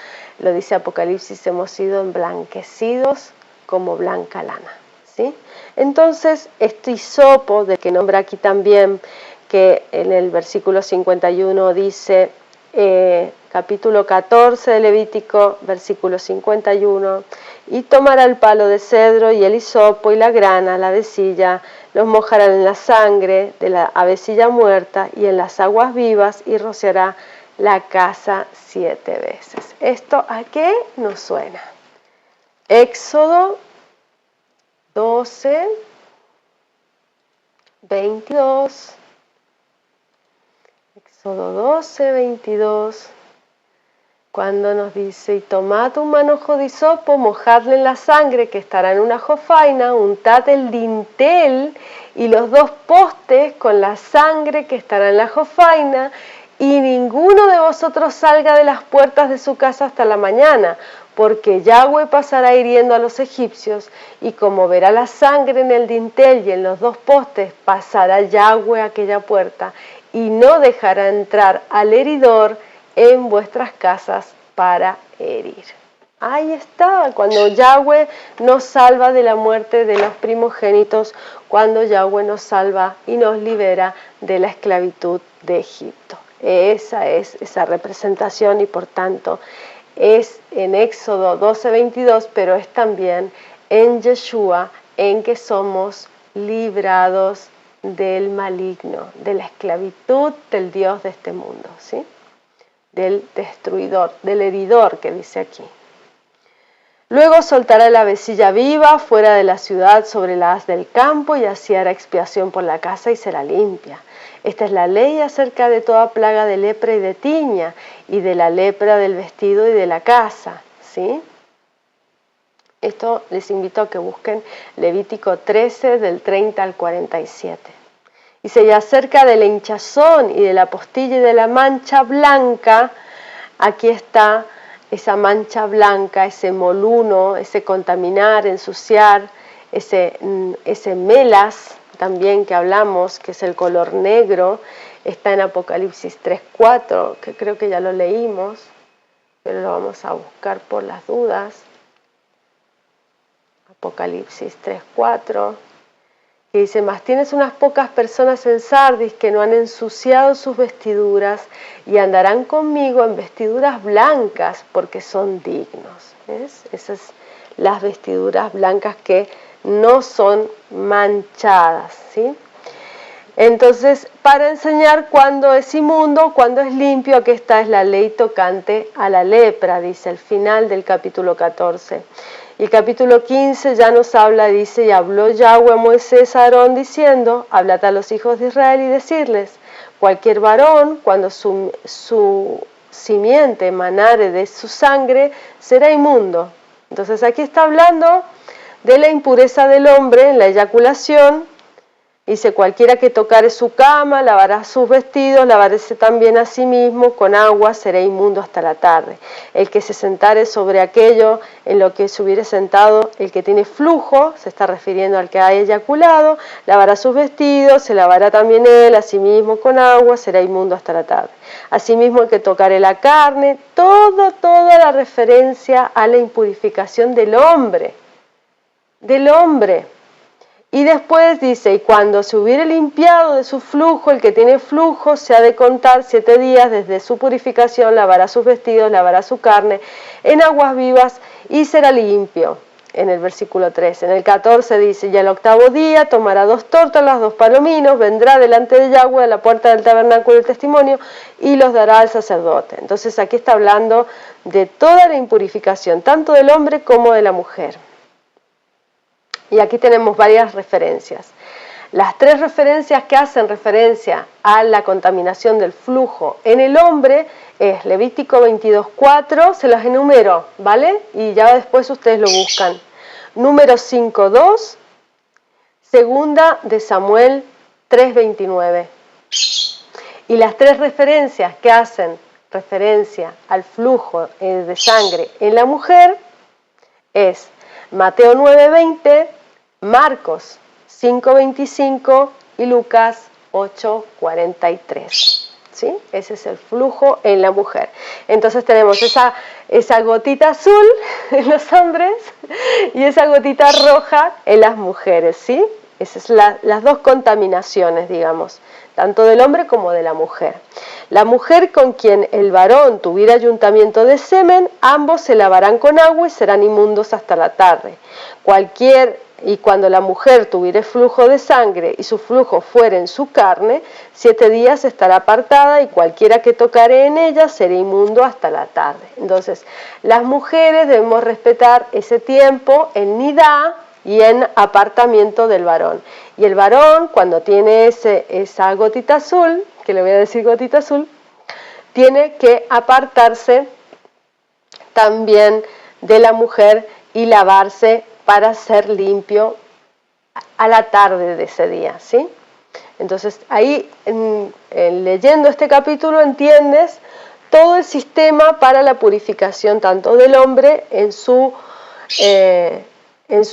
Speaker 1: lo dice Apocalipsis, hemos sido emblanquecidos como blanca lana. ¿Sí? Entonces, este hisopo, de que nombra aquí también, que en el versículo 51 dice, capítulo 14 de Levítico, versículo 51, y tomará el palo de cedro y el hisopo y la grana, la avecilla, los mojará en la sangre de la avecilla muerta y en las aguas vivas y rociará la casa 7 veces. ¿Esto a qué nos suena? Éxodo 12, 22. Éxodo 12, 22. Cuando nos dice, y tomad un manojo de hisopo, mojadle en la sangre que estará en una jofaina, untad el dintel y los 2 postes con la sangre que estará en la jofaina, y ninguno de vosotros salga de las puertas de su casa hasta la mañana, porque Yahweh pasará hiriendo a los egipcios, y como verá la sangre en el dintel y en los 2 postes, pasará Yahweh a aquella puerta, y no dejará entrar al heridor en vuestras casas para herir. Ahí está, cuando Yahweh nos salva de la muerte de los primogénitos, cuando Yahweh nos salva y nos libera de la esclavitud de Egipto. Esa es esa representación y por tanto es en Éxodo 12, 22, pero es también en Yeshua en que somos librados del maligno, de la esclavitud del Dios de este mundo, ¿sí? Del destruidor, del heridor que dice aquí. Luego soltará la avecilla viva fuera de la ciudad sobre la haz del campo y así hará expiación por la casa y será limpia. Esta es la ley acerca de toda plaga de lepra y de tiña y de la lepra del vestido y de la casa, ¿sí? Esto les invito a que busquen Levítico 13 del 30 al 47. Dice, y acerca de la hinchazón y de la postilla y de la mancha blanca, aquí está esa mancha blanca, ese moluno, ese contaminar, ensuciar, ese melas también que hablamos, que es el color negro, está en Apocalipsis 3:4, que creo que ya lo leímos, pero lo vamos a buscar por las dudas. Apocalipsis 3:4. Que dice, mas tienes unas pocas personas en Sardis que no han ensuciado sus vestiduras y andarán conmigo en vestiduras blancas porque son dignos. ¿Ves? Esas las vestiduras blancas que no son manchadas, ¿sí? Entonces, para enseñar cuándo es inmundo, cuándo es limpio, aquí está es la ley tocante a la lepra, dice el final del capítulo 14. Y el capítulo 15 ya nos habla, dice, y habló Yahweh a Moisés a Aarón diciendo, háblate a los hijos de Israel y decirles, cualquier varón, cuando su simiente emanare de su sangre, será inmundo. Entonces aquí está hablando de la impureza del hombre en la eyaculación. Dice, cualquiera que tocare su cama, lavará sus vestidos, lavarse también a sí mismo, con agua será inmundo hasta la tarde. El que se sentare sobre aquello en lo que se hubiere sentado, el que tiene flujo, se está refiriendo al que ha eyaculado, lavará sus vestidos, se lavará también él a sí mismo con agua, será inmundo hasta la tarde. Asimismo, el que tocare la carne, toda la referencia a la impurificación del hombre. Y después dice, y cuando se hubiere limpiado de su flujo, el que tiene flujo se ha de contar 7 días desde su purificación, lavará sus vestidos, lavará su carne en aguas vivas y será limpio. En el versículo 13. En el 14 dice, y al 8º día tomará 2 tórtolas, 2 palominos, vendrá delante de Yahweh a la puerta del tabernáculo del testimonio y los dará al sacerdote. Entonces aquí está hablando de toda la impurificación, tanto del hombre como de la mujer. Y aquí tenemos varias referencias. Las 3 referencias que hacen referencia a la contaminación del flujo en el hombre es Levítico 22:4, se las enumero, ¿vale? Y ya después ustedes lo buscan. Número 5:2, segunda de Samuel 3:29. Y las 3 referencias que hacen referencia al flujo de sangre en la mujer es Mateo 9:20, Marcos 5:25 y Lucas 8:43. ¿Sí? Ese es el flujo en la mujer. Entonces tenemos esa gotita azul en los hombres y esa gotita roja en las mujeres, ¿sí? Esas son las dos contaminaciones, digamos, tanto del hombre como de la mujer. La mujer con quien el varón tuviera ayuntamiento de semen, ambos se lavarán con agua y serán inmundos hasta la tarde. Y cuando la mujer tuviere flujo de sangre y su flujo fuere en su carne, 7 días estará apartada y cualquiera que tocare en ella será inmundo hasta la tarde. Entonces, las mujeres debemos respetar ese tiempo en nidá y en apartamiento del varón. Y el varón, cuando tiene esa gotita azul, que le voy a decir gotita azul, tiene que apartarse también de la mujer y lavarse para ser limpio a la tarde de ese día, ¿sí? Entonces ahí leyendo este capítulo entiendes todo el sistema para la purificación tanto del hombre en su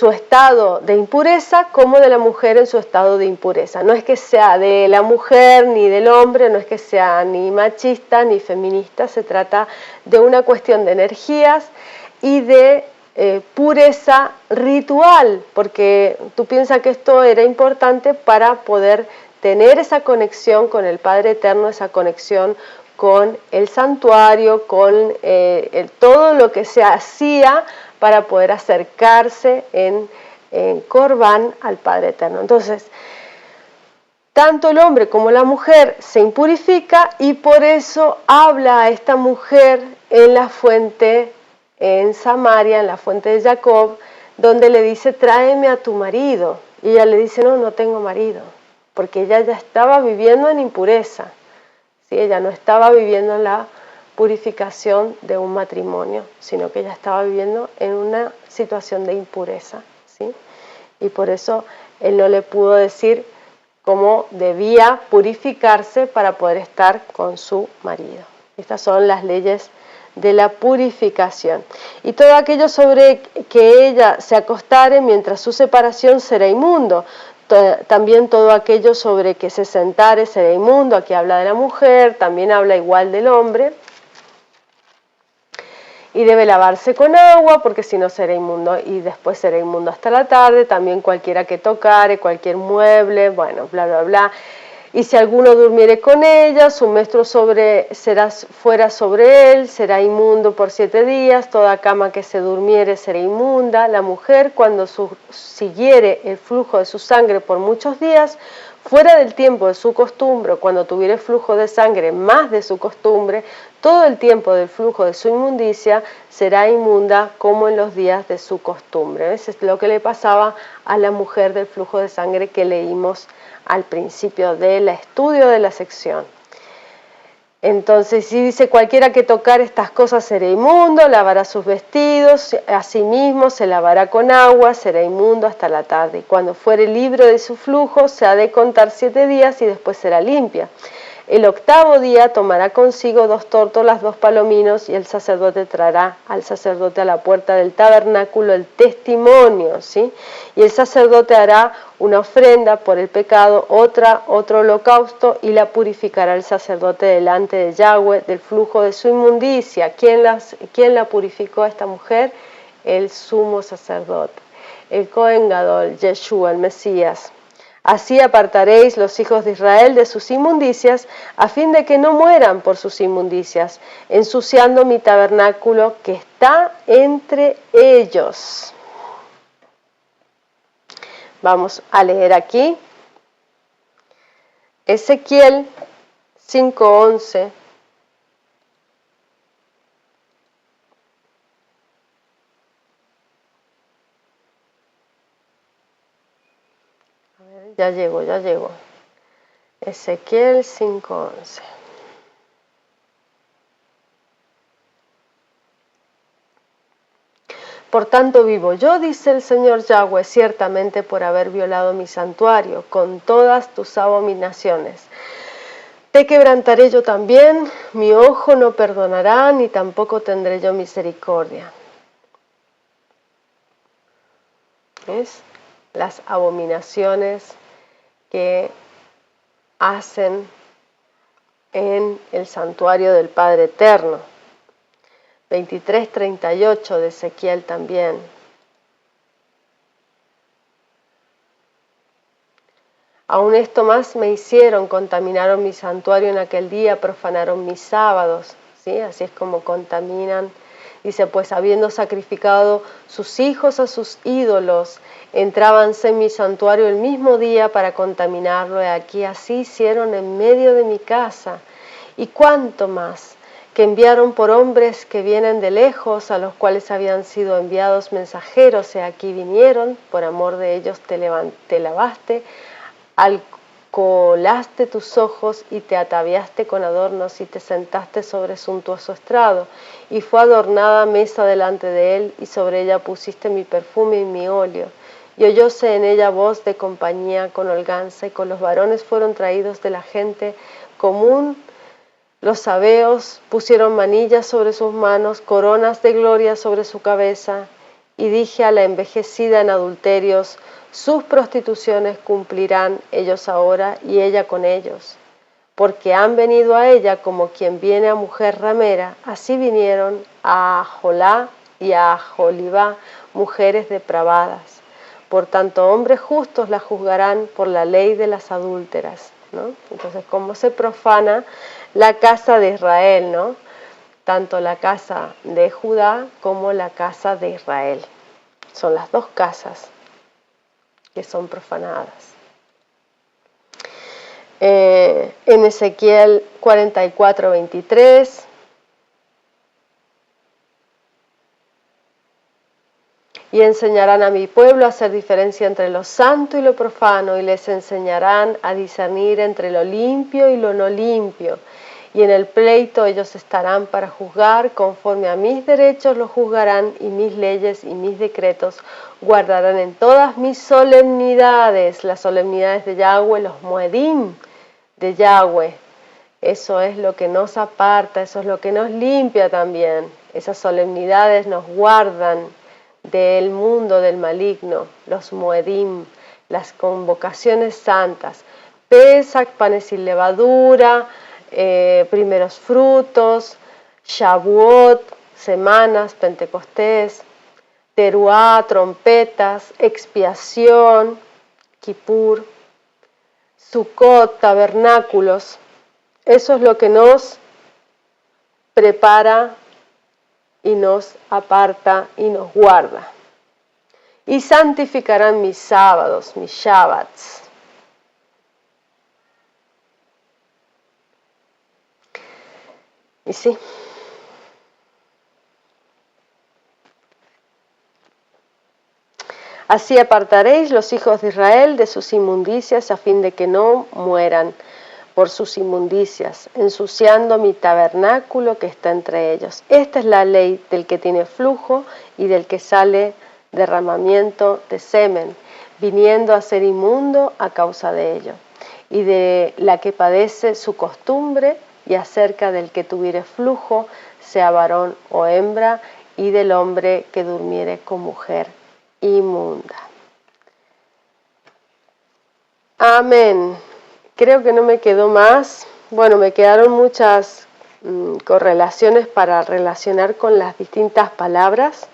Speaker 1: estado de impureza como de la mujer en su estado de impureza. No es que sea de la mujer ni del hombre, no es que sea ni machista ni feminista, se trata de una cuestión de energías y de pureza ritual, porque tú piensas que esto era importante para poder tener esa conexión con el Padre Eterno, esa conexión con el santuario, con todo lo que se hacía para poder acercarse en Corbán al Padre Eterno. Entonces, tanto el hombre como la mujer se impurifica y por eso habla a esta mujer en la fuente en Samaria, en la fuente de Jacob, donde le dice, tráeme a tu marido. Y ella le dice, no, no tengo marido, porque ella ya estaba viviendo en impureza. ¿Sí? Ella no estaba viviendo la purificación de un matrimonio, sino que ella estaba viviendo en una situación de impureza. ¿Sí? Y por eso él no le pudo decir cómo debía purificarse para poder estar con su marido. Estas son las leyes de la purificación. Y todo aquello sobre que ella se acostare mientras su separación será inmundo. También todo aquello sobre que se sentare será inmundo. Aquí habla de la mujer, también habla igual del hombre. Y debe lavarse con agua porque si no será inmundo y después será inmundo hasta la tarde. También cualquiera que tocare, cualquier mueble, bueno, bla, bla, bla. Y si alguno durmiere con ella, su menstruo fuera sobre él, será inmundo por 7 días, toda cama que se durmiere será inmunda. La mujer, cuando siguiere el flujo de su sangre por muchos días, fuera del tiempo de su costumbre, cuando tuviere flujo de sangre más de su costumbre, todo el tiempo del flujo de su inmundicia será inmunda como en los días de su costumbre. ¿Ves? Es lo que le pasaba a la mujer del flujo de sangre que leímos al principio del estudio de la sección. Entonces, si dice cualquiera que tocar estas cosas será inmundo, lavará sus vestidos, asimismo se lavará con agua, será inmundo hasta la tarde. Y cuando fuere libre de su flujo, se ha de contar 7 días y después será limpia. El 8º día tomará consigo 2 tórtolas, 2 palominos, y el sacerdote traerá al sacerdote a la puerta del tabernáculo el testimonio, ¿sí? Y el sacerdote hará una ofrenda por el pecado, otro holocausto, y la purificará el sacerdote delante de Yahweh del flujo de su inmundicia. ¿Quién la purificó a esta mujer? El sumo sacerdote, el Cohen Gadol, Yeshua, el Mesías. Así apartaréis los hijos de Israel de sus inmundicias, a fin de que no mueran por sus inmundicias, ensuciando mi tabernáculo que está entre ellos. Vamos a leer aquí Ezequiel 5:11. Ya llego. Ezequiel 5:11. Por tanto vivo yo, dice el Señor Yahweh, ciertamente por haber violado mi santuario con todas tus abominaciones. Te quebrantaré yo también, mi ojo no perdonará, ni tampoco tendré yo misericordia. ¿Ves? las abominaciones que hacen en el santuario del Padre Eterno. 23:38 de Ezequiel también. Aún esto más me hicieron, contaminaron mi santuario en aquel día, profanaron mis sábados. ¿Sí? Así es como contaminan. Dice, pues habiendo sacrificado sus hijos a sus ídolos, entrábanse en mi santuario el mismo día para contaminarlo. Y aquí así hicieron en medio de mi casa. Y cuánto más, que enviaron por hombres que vienen de lejos, a los cuales habían sido enviados mensajeros, y aquí vinieron, por amor de ellos te lavaste, alcoholaste tus ojos y te ataviaste con adornos y te sentaste sobre suntuoso estrado, y fue adornada mesa delante de él, y sobre ella pusiste mi perfume y mi óleo. Y oyóse en ella voz de compañía con holganza, y con los varones fueron traídos de la gente común. Los sabeos pusieron manillas sobre sus manos, coronas de gloria sobre su cabeza, y dije a la envejecida en adulterios, sus prostituciones cumplirán ellos ahora y ella con ellos, porque han venido a ella como quien viene a mujer ramera, así vinieron a Aholá y a Aholibá, mujeres depravadas. Por tanto, hombres justos la juzgarán por la ley de las adúlteras, ¿no? Entonces, ¿cómo se profana la casa de Israel, ¿no? Tanto la casa de Judá como la casa de Israel. Son las dos casas que son profanadas. En Ezequiel 44:23. Y enseñarán a mi pueblo a hacer diferencia entre lo santo y lo profano, y les enseñarán a discernir entre lo limpio y lo no limpio. Y en el pleito ellos estarán para juzgar, conforme a mis derechos los juzgarán, y mis leyes y mis decretos guardarán en todas mis solemnidades, las solemnidades de Yahweh, los muedim de Yahweh. Eso es lo que nos aparta, eso es lo que nos limpia también. Esas solemnidades nos guardan del mundo del maligno, los muedim, las convocaciones santas, Pesach, panes sin levadura, primeros frutos, Shavuot, semanas, Pentecostés, Teruá, trompetas, expiación, Kippur, Sukkot, tabernáculos. Eso es lo que nos prepara y nos aparta y nos guarda. Y santificarán mis sábados, mis Shabbats. Y sí. Así apartaréis los hijos de Israel de sus inmundicias, a fin de que no mueran por sus inmundicias, ensuciando mi tabernáculo que está entre ellos. Esta es la ley del que tiene flujo y del que sale derramamiento de semen, viniendo a ser inmundo a causa de ello, y de la que padece su costumbre, y acerca del que tuviere flujo, sea varón o hembra, y del hombre que durmiere con mujer inmunda. Amén. Creo que no me quedó más. Bueno, me quedaron muchas correlaciones para relacionar con las distintas palabras,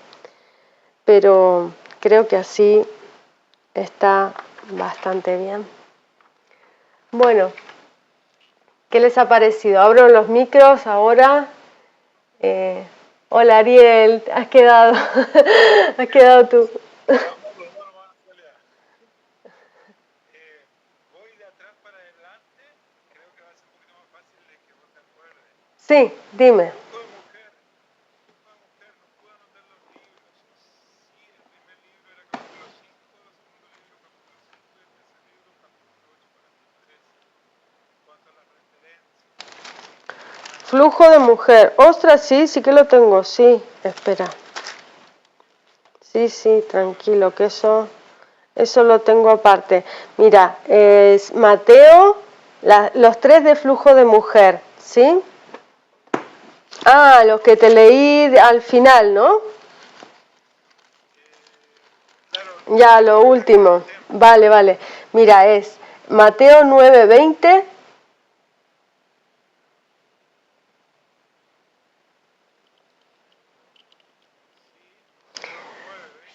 Speaker 1: pero creo que así está bastante bien. Bueno, ¿qué les ha parecido? Abro los micros ahora. Hola Ariel, has quedado tú. Sí, dime. Flujo de mujer. Ostras, sí que lo tengo, sí. Espera. Sí, tranquilo, que eso lo tengo aparte. Mira, es Mateo, los 3 de flujo de mujer, ¿sí? Ah, los que te leí al final, ¿no? Ya, lo último. Vale, vale. Mira, es Mateo 9:20.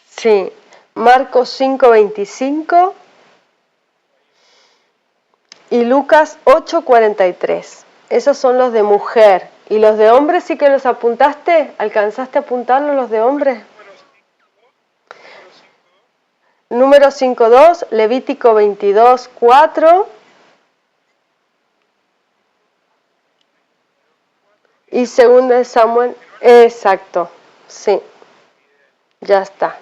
Speaker 1: Sí. Marcos 5:25. Y Lucas 8:43. Esos son los de mujer. ¿Y los de hombres sí que los apuntaste? ¿Alcanzaste a apuntarlos los de hombres? Número 5:2, Levítico 22:4 y 2 de Samuel. Exacto, sí, ya está.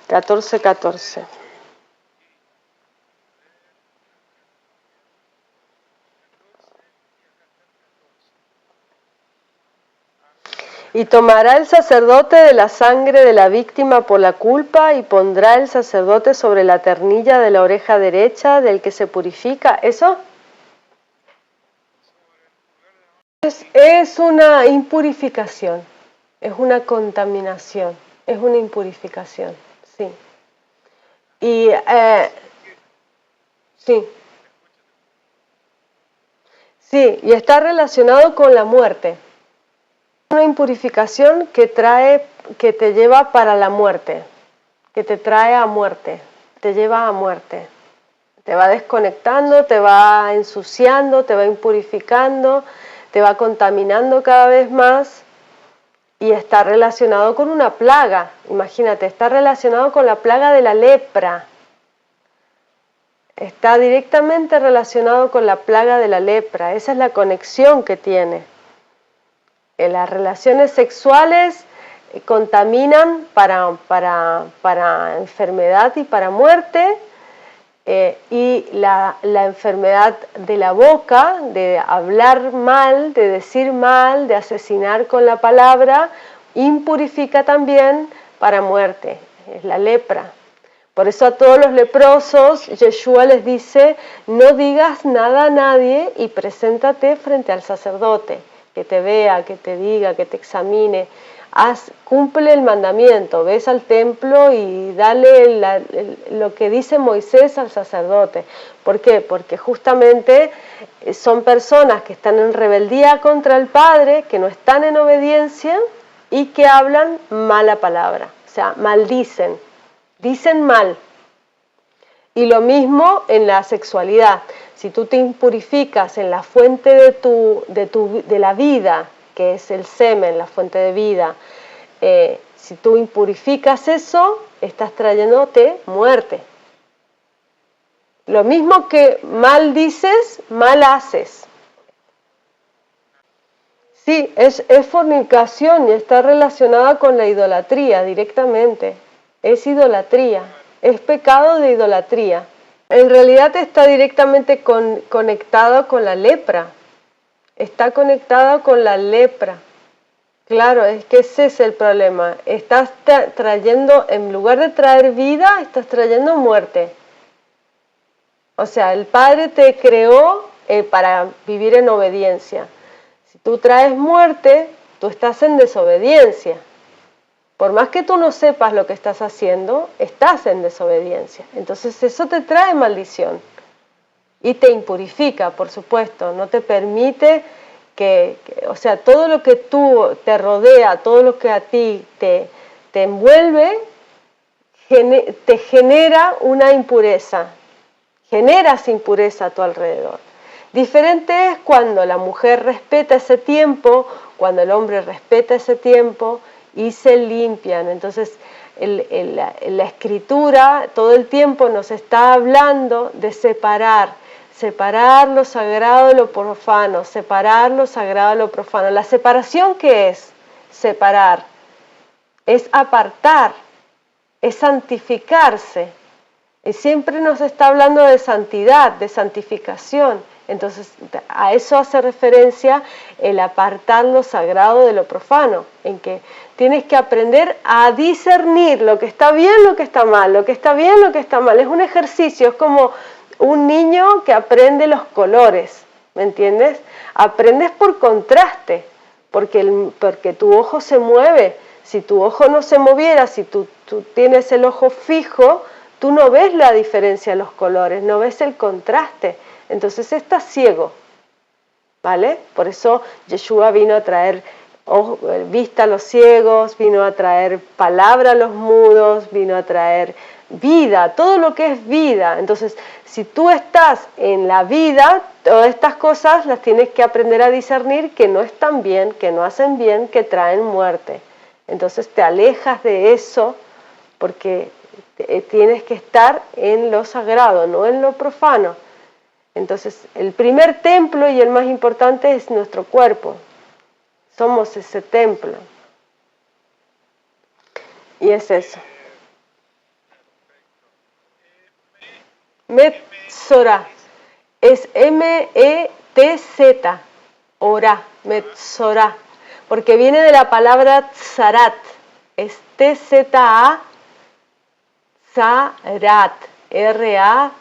Speaker 1: Catorce. Y tomará el sacerdote de la sangre de la víctima por la culpa y pondrá el sacerdote sobre la ternilla de la oreja derecha del que se purifica. ¿Eso? Es una impurificación, es una contaminación, es una impurificación, sí. Y sí, sí, y está relacionado con la muerte. Una impurificación que te lleva para la muerte, que te trae a muerte, te lleva a muerte. Te va desconectando, te va ensuciando, te va impurificando, te va contaminando cada vez más y está relacionado con una plaga. Imagínate, está relacionado con la plaga de la lepra. Está directamente relacionado con la plaga de la lepra. Esa es la conexión que tiene. Las relaciones sexuales contaminan para enfermedad y para muerte. Y la enfermedad de la boca, de hablar mal, de decir mal, de asesinar con la palabra, impurifica también para muerte, es la lepra. Por eso a todos los leprosos, Yeshua les dice, no digas nada a nadie y preséntate frente al sacerdote, que te vea, que te diga, que te examine. Cumple el mandamiento, ves al templo y dale lo que dice Moisés al sacerdote. ¿Por qué? Porque justamente son personas que están en rebeldía contra el Padre, que no están en obediencia y que hablan mala palabra, o sea, maldicen, dicen mal. Y lo mismo en la sexualidad. Si tú te impurificas en la fuente de la vida, que es el semen, la fuente de vida, si tú impurificas eso, estás trayéndote muerte. Lo mismo que mal dices, mal haces. Sí, es fornicación y está relacionada con la idolatría directamente. Es idolatría, es pecado de idolatría. En realidad está directamente conectado con la lepra. Está conectado con la lepra. Claro, es que ese es el problema. Estás trayendo, en lugar de traer vida, estás trayendo muerte. O sea, el Padre te creó para vivir en obediencia. Si tú traes muerte, tú estás en desobediencia. Por más que tú no sepas lo que estás haciendo, estás en desobediencia. Entonces eso te trae maldición. Y te impurifica, por supuesto. No te permite o sea, todo lo que tú te rodea, todo lo que a ti te envuelve, te genera una impureza. Generas impureza a tu alrededor. Diferente es cuando la mujer respeta ese tiempo, cuando el hombre respeta ese tiempo y se limpian. Entonces, la escritura todo el tiempo nos está hablando de separar lo sagrado de lo profano, separar lo sagrado de lo profano. La separación, ¿qué es? Separar. Es apartar, es santificarse. Y siempre nos está hablando de santidad, de santificación. Entonces, a eso hace referencia el apartar lo sagrado de lo profano, en que tienes que aprender a discernir lo que está bien, lo que está mal, lo que está bien, lo que está mal. Es un ejercicio, es como un niño que aprende los colores, ¿me entiendes? Aprendes por contraste, porque tu ojo se mueve. Si tu ojo no se moviera, si tú tienes el ojo fijo, tú no ves la diferencia en los colores, no ves el contraste. Entonces estás ciego, ¿vale? Por eso Yeshua vino a traer vista a los ciegos, vino a traer palabra a los mudos, vino a traer vida, todo lo que es vida. Entonces, si tú estás en la vida, todas estas cosas las tienes que aprender a discernir que no están bien, que no hacen bien, que traen muerte. Entonces te alejas de eso porque tienes que estar en lo sagrado, no en lo profano. Entonces, el primer templo y el más importante es nuestro cuerpo. Somos ese templo. Y es eso. Metzora. Es M-E-T-Z. Ora. Metzora. Porque viene de la palabra tzarat. Es T-Z-A. Tzarat. R-A-T-A-A-T.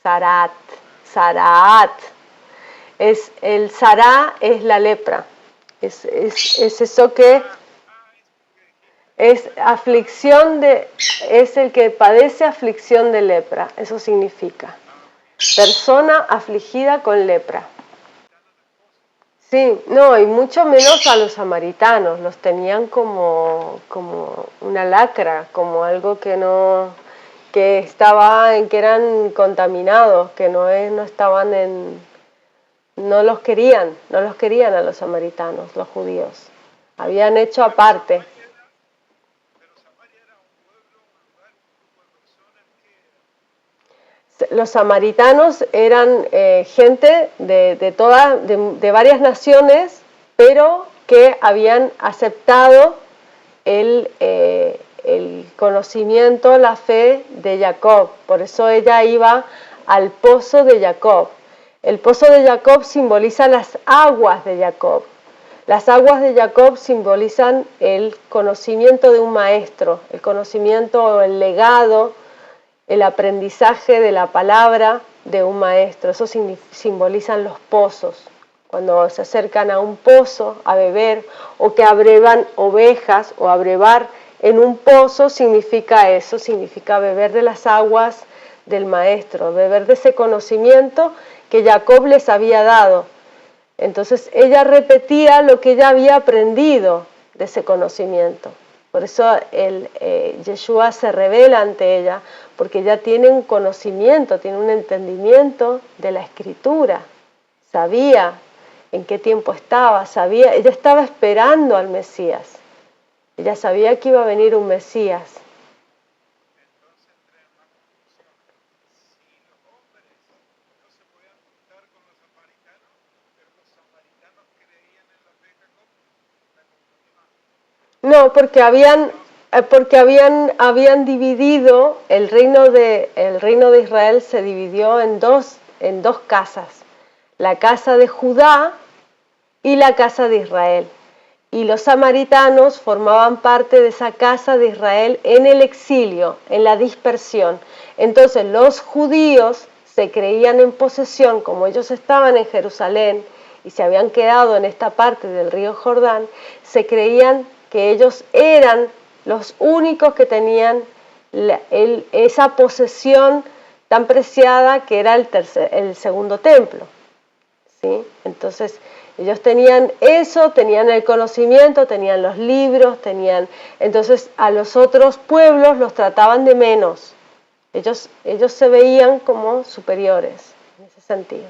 Speaker 1: Tzarat. Tzarat. El Sará es la lepra. Es eso que es aflicción es el que padece aflicción de lepra. Eso significa. Persona afligida con lepra. Sí, no, y mucho menos a los samaritanos. Los tenían como una lacra, como algo que que eran contaminados, que no estaban no los querían a los samaritanos, los judíos. Habían hecho aparte. Los samaritanos eran gente de varias naciones, pero que habían aceptado el conocimiento, la fe de Jacob. Por eso ella iba al pozo de Jacob. El pozo de Jacob simboliza las aguas de Jacob. Las aguas de Jacob simbolizan el conocimiento de un maestro, el conocimiento o el legado, el aprendizaje de la palabra de un maestro. Eso simbolizan los pozos. Cuando se acercan a un pozo a beber o que abrevan ovejas o abrevar en un pozo, significa eso, significa beber de las aguas del maestro, beber de ese conocimiento que Jacob les había dado. Entonces ella repetía lo que ella había aprendido de ese conocimiento. Por eso Yeshua se revela ante ella, porque ella tiene un conocimiento, tiene un entendimiento de la Escritura. Sabía en qué tiempo estaba, ella estaba esperando al Mesías. Ella sabía que iba a venir un Mesías. No, porque habían dividido el reino de Israel, se dividió en dos casas, la casa de Judá y la casa de Israel. Y los samaritanos formaban parte de esa casa de Israel en el exilio, en la dispersión. Entonces los judíos se creían en posesión, como ellos estaban en Jerusalén y se habían quedado en esta parte del río Jordán, se creían que ellos eran los únicos que tenían esa posesión tan preciada que era el segundo templo, ¿sí? Entonces ellos tenían eso, tenían el conocimiento, tenían los libros, entonces a los otros pueblos los trataban de menos. Ellos se veían como superiores en ese sentido.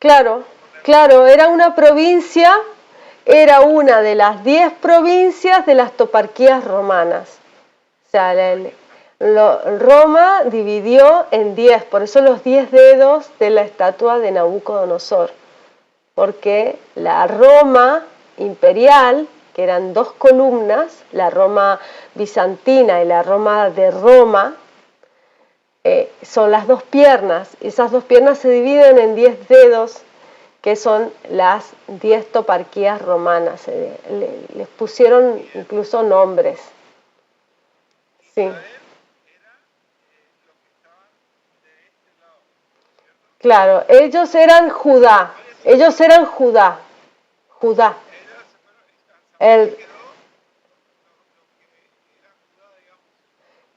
Speaker 1: Claro, era una provincia, era una de las 10 provincias de las toparquías romanas. O sea, Roma dividió en 10, por eso los 10 dedos de la estatua de Nabucodonosor. Porque la Roma imperial, que eran 2 columnas, la Roma bizantina y la Roma de Roma, son las 2 piernas. Y esas 2 piernas se dividen en 10 dedos, que son las 10 toparquías romanas. Les pusieron incluso nombres. Sí. Claro, ellos eran Judá. Ellos eran Judá. Judá. El,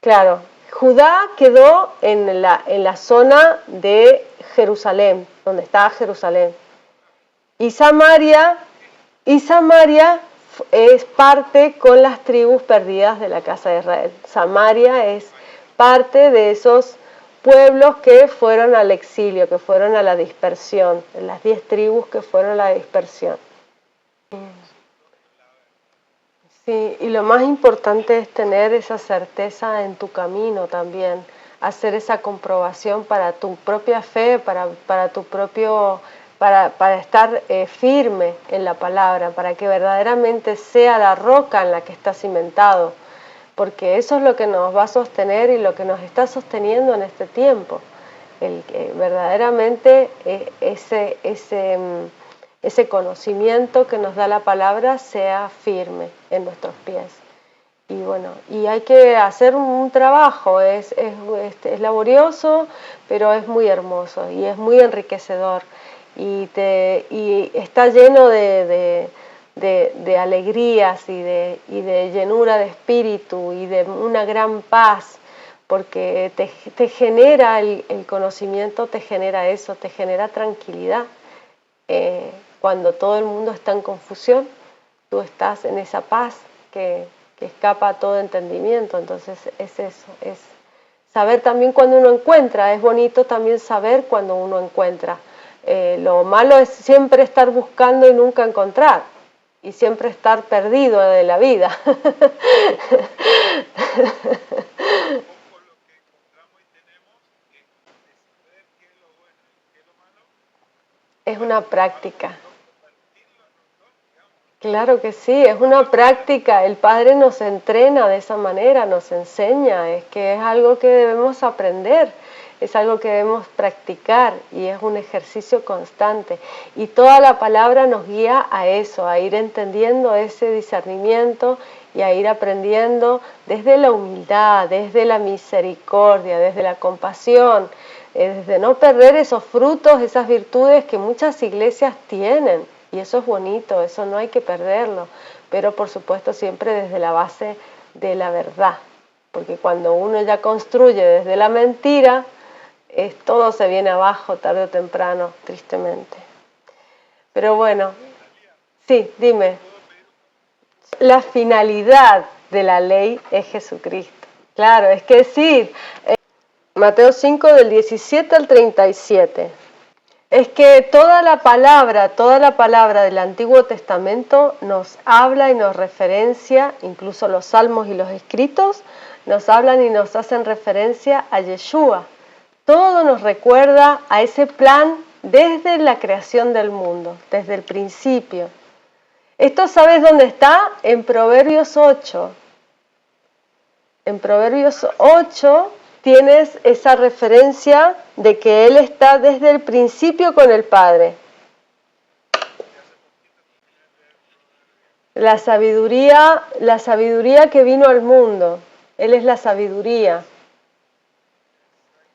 Speaker 1: claro, Judá quedó en la zona de Jerusalén, donde estaba Jerusalén. Y Samaria es parte con las tribus perdidas de la casa de Israel. Samaria es parte de esos pueblos que fueron al exilio, que fueron a la dispersión, las 10 tribus que fueron a la dispersión. Sí, y lo más importante es tener esa certeza en tu camino también, hacer esa comprobación para tu propia fe, para tu propio, para estar firme en la palabra, para que verdaderamente sea la roca en la que estás cimentado, porque eso es lo que nos va a sostener y lo que nos está sosteniendo en este tiempo, el que verdaderamente ese conocimiento que nos da la palabra sea firme en nuestros pies. Y bueno, y hay que hacer un trabajo, es laborioso, pero es muy hermoso y es muy enriquecedor y está lleno de alegrías y de llenura de espíritu y de una gran paz, porque te genera el conocimiento, te genera eso, te genera tranquilidad. Cuando todo el mundo está en confusión, tú estás en esa paz que escapa a todo entendimiento. Entonces es eso, es saber también cuando uno encuentra, es bonito también saber cuando uno encuentra. Lo malo es siempre estar buscando y nunca encontrar, y siempre estar perdido de la vida. Es una práctica. Claro que sí, es una práctica, el Padre nos entrena de esa manera, nos enseña, es que es algo que debemos aprender, es algo que debemos practicar y es un ejercicio constante. Y toda la palabra nos guía a eso, a ir entendiendo ese discernimiento y a ir aprendiendo desde la humildad, desde la misericordia, desde la compasión, desde no perder esos frutos, esas virtudes que muchas iglesias tienen. Y eso es bonito, eso no hay que perderlo, pero por supuesto siempre desde la base de la verdad, porque cuando uno ya construye desde la mentira, todo se viene abajo tarde o temprano, tristemente. Pero bueno, sí, dime. La finalidad de la ley es Jesucristo. Claro, es que sí, Mateo 5 del 17 al 37. Es que toda la palabra del Antiguo Testamento nos habla y nos referencia, incluso los salmos y los escritos, nos hablan y nos hacen referencia a Yeshua. Todo nos recuerda a ese plan desde la creación del mundo, desde el principio. Esto, ¿sabes dónde está? En Proverbios 8. En Proverbios 8 tienes esa referencia de que Él está desde el principio con el Padre. La sabiduría que vino al mundo. Él es la sabiduría.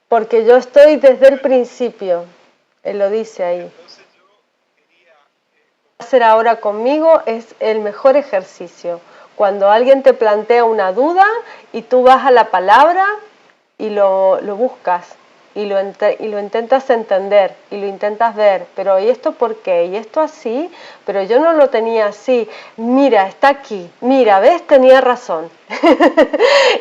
Speaker 1: Porque yo estoy desde el principio. Él lo dice ahí. Hacer ahora conmigo es el mejor ejercicio. Cuando alguien te plantea una duda y tú vas a la palabra y lo buscas y lo intentas entender y lo intentas ver, pero ¿y esto por qué? ¿Y esto así? Pero yo no lo tenía así. Mira, está aquí. Mira, ¿ves? Tenía razón.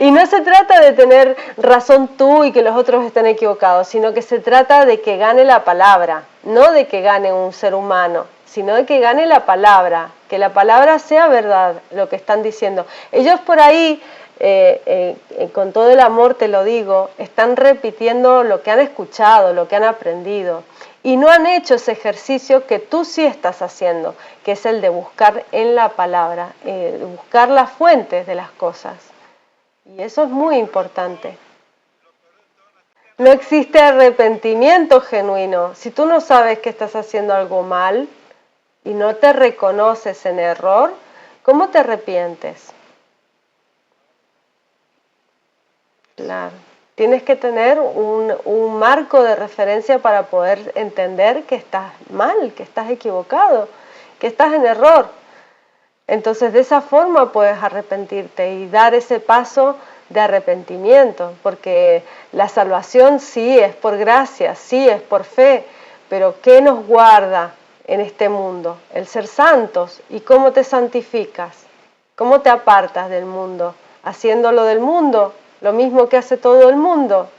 Speaker 1: Y no se trata de tener razón tú y que los otros estén equivocados, sino que se trata de que gane la palabra, no de que gane un ser humano, sino de que gane la palabra, que la palabra sea verdad, lo que están diciendo. Ellos por ahí, con todo el amor te lo digo, están repitiendo lo que han escuchado, lo que han aprendido, y no han hecho ese ejercicio que tú sí estás haciendo, que es el de buscar en la palabra, buscar las fuentes de las cosas. Y eso es muy importante. No existe arrepentimiento genuino. Si tú no sabes que estás haciendo algo mal y no te reconoces en error, ¿cómo te arrepientes? Claro. Tienes que tener un marco de referencia para poder entender que estás mal, que estás equivocado, que estás en error. Entonces de esa forma puedes arrepentirte y dar ese paso de arrepentimiento, porque la salvación sí es por gracia, sí es por fe, pero ¿qué nos guarda en este mundo? El ser santos. ¿Y cómo te santificas? ¿Cómo te apartas del mundo? ¿Haciéndolo del mundo? ¿Lo mismo que hace todo el mundo?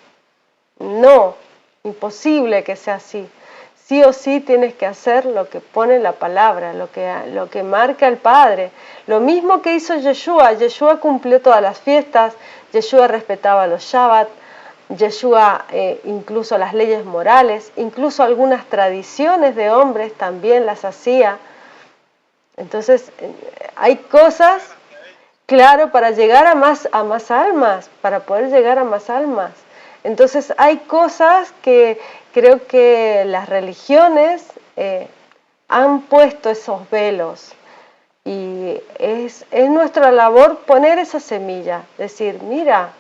Speaker 1: No, imposible que sea así. Sí o sí tienes que hacer lo que pone la palabra, lo que marca el Padre. Lo mismo que hizo Yeshua. Yeshua cumplió todas las fiestas, Yeshua respetaba los Shabbat, Yeshua incluso las leyes morales, incluso algunas tradiciones de hombres también las hacía. Entonces hay cosas, claro, para llegar a más almas, para poder llegar a más almas. Entonces hay cosas que creo que las religiones han puesto esos velos y es nuestra labor poner esa semilla, decir, mira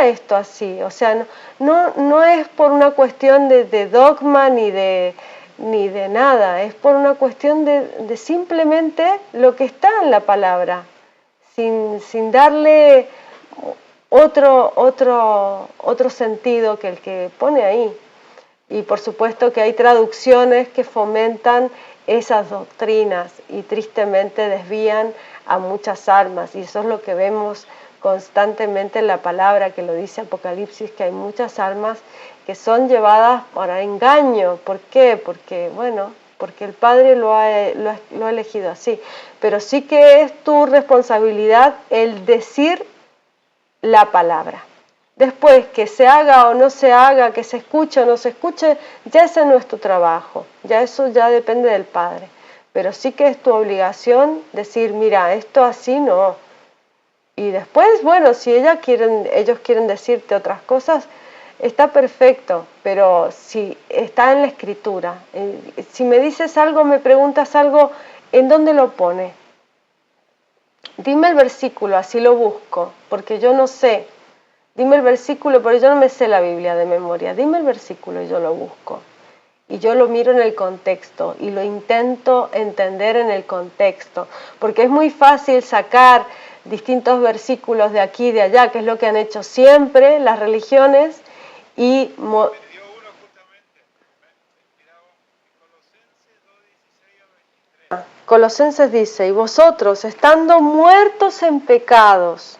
Speaker 1: esto así, o sea, no es por una cuestión de dogma ni de nada, es por una cuestión de simplemente lo que está en la palabra, sin darle otro sentido que el que pone ahí. Y por supuesto que hay traducciones que fomentan esas doctrinas y tristemente desvían a muchas almas, y eso es lo que vemos constantemente en la palabra, que lo dice Apocalipsis, que hay muchas almas que son llevadas para engaño. ¿Por qué? Porque el Padre lo ha elegido así, pero sí que es tu responsabilidad el decir la palabra. Después, que se haga o no se haga, que se escuche o no se escuche, ya ese no es tu trabajo, ya eso ya depende del Padre. Pero sí que es tu obligación decir, mira, esto así no. Y después, bueno, si ellos quieren decirte otras cosas, está perfecto, pero si está en la Escritura. Si me dices algo, me preguntas algo, ¿en dónde lo pone? Dime el versículo, así lo busco, porque yo no sé. Dime el versículo, pero yo no me sé la Biblia de memoria. Dime el versículo y yo lo busco. Y yo lo miro en el contexto y lo intento entender en el contexto, porque es muy fácil sacar distintos versículos de aquí y de allá, que es lo que han hecho siempre las religiones, y Colosenses dice, y vosotros, estando muertos en pecados,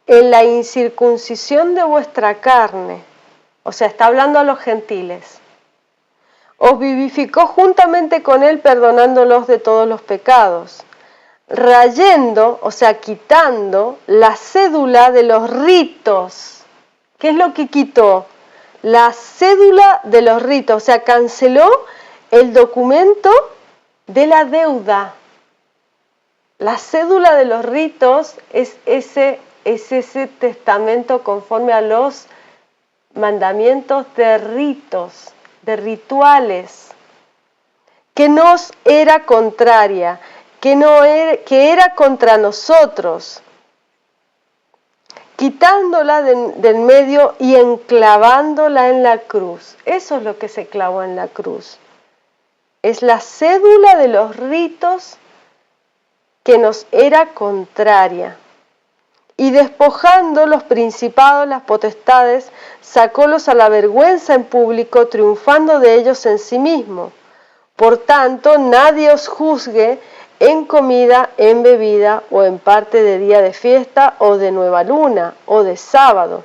Speaker 1: en la incircuncisión de vuestra carne, o sea, está hablando a los gentiles, os vivificó juntamente con él, perdonándolos de todos los pecados, rayendo, o sea, quitando la cédula de los ritos. ¿Qué es lo que quitó? La cédula de los ritos, o sea, canceló el documento de la deuda. La cédula de los ritos es ese testamento conforme a los mandamientos de ritos, de rituales, que nos era contraria, que era contra nosotros, quitándola del medio y enclavándola en la cruz. Eso es lo que se clavó en la cruz. Es la cédula de los ritos que nos era contraria. Y despojando los principados, las potestades, sacólos a la vergüenza en público, triunfando de ellos en sí mismo. Por tanto, nadie os juzgue en comida, en bebida, o en parte de día de fiesta, o de nueva luna, o de sábado.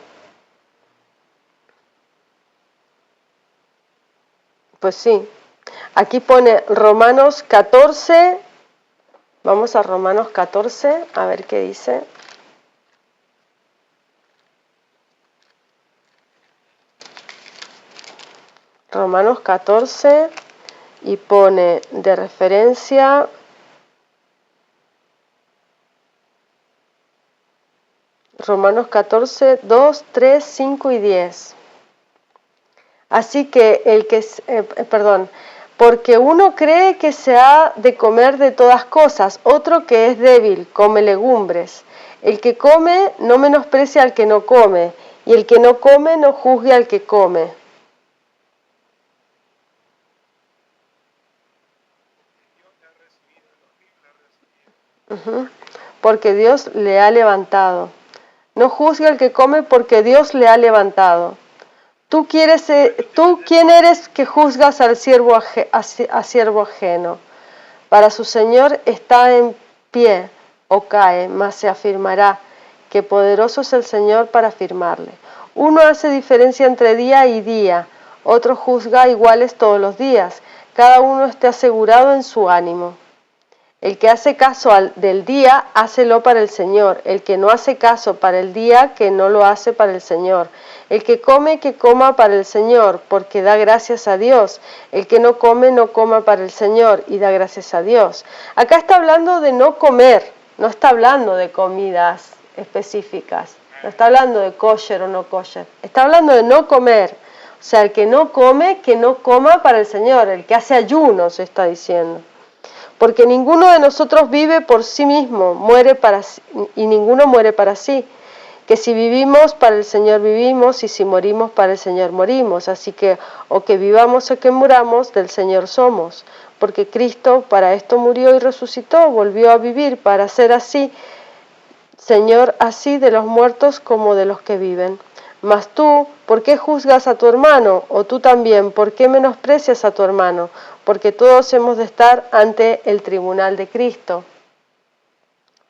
Speaker 1: Pues sí, aquí pone Romanos 14, vamos a Romanos 14, a ver qué dice. Romanos 14, y pone de referencia Romanos 14, 2, 3, 5 y 10. Así que porque uno cree que se ha de comer de todas cosas, otro que es débil, come legumbres. El que come no menosprecia al que no come, y el que no come no juzgue al que come. Porque Dios le ha levantado. No juzgue al que come porque Dios le ha levantado. ¿Tú quién eres que juzgas al siervo ajeno? Para su Señor está en pie o cae, mas se afirmará, que poderoso es el Señor para afirmarle. Uno hace diferencia entre día y día, otro juzga iguales todos los días. Cada uno esté asegurado en su ánimo. El que hace caso del día, hácelo para el Señor. El que no hace caso para el día, que no lo hace para el Señor. El que come, que coma para el Señor, porque da gracias a Dios. El que no come, no coma para el Señor, y da gracias a Dios. Acá está hablando de no comer, no está hablando de comidas específicas. No está hablando de kosher o no kosher. Está hablando de no comer. O sea, el que no come, que no coma para el Señor. El que hace ayunos, está diciendo. Porque ninguno de nosotros vive por sí mismo, muere para sí, y ninguno muere para sí. Que si vivimos, para el Señor vivimos, y si morimos, para el Señor morimos. Así que, o que vivamos o que muramos, del Señor somos. Porque Cristo para esto murió y resucitó, volvió a vivir para ser así, Señor, así de los muertos como de los que viven. Mas tú, ¿por qué juzgas a tu hermano? O tú también, ¿por qué menosprecias a tu hermano? Porque todos hemos de estar ante el tribunal de Cristo.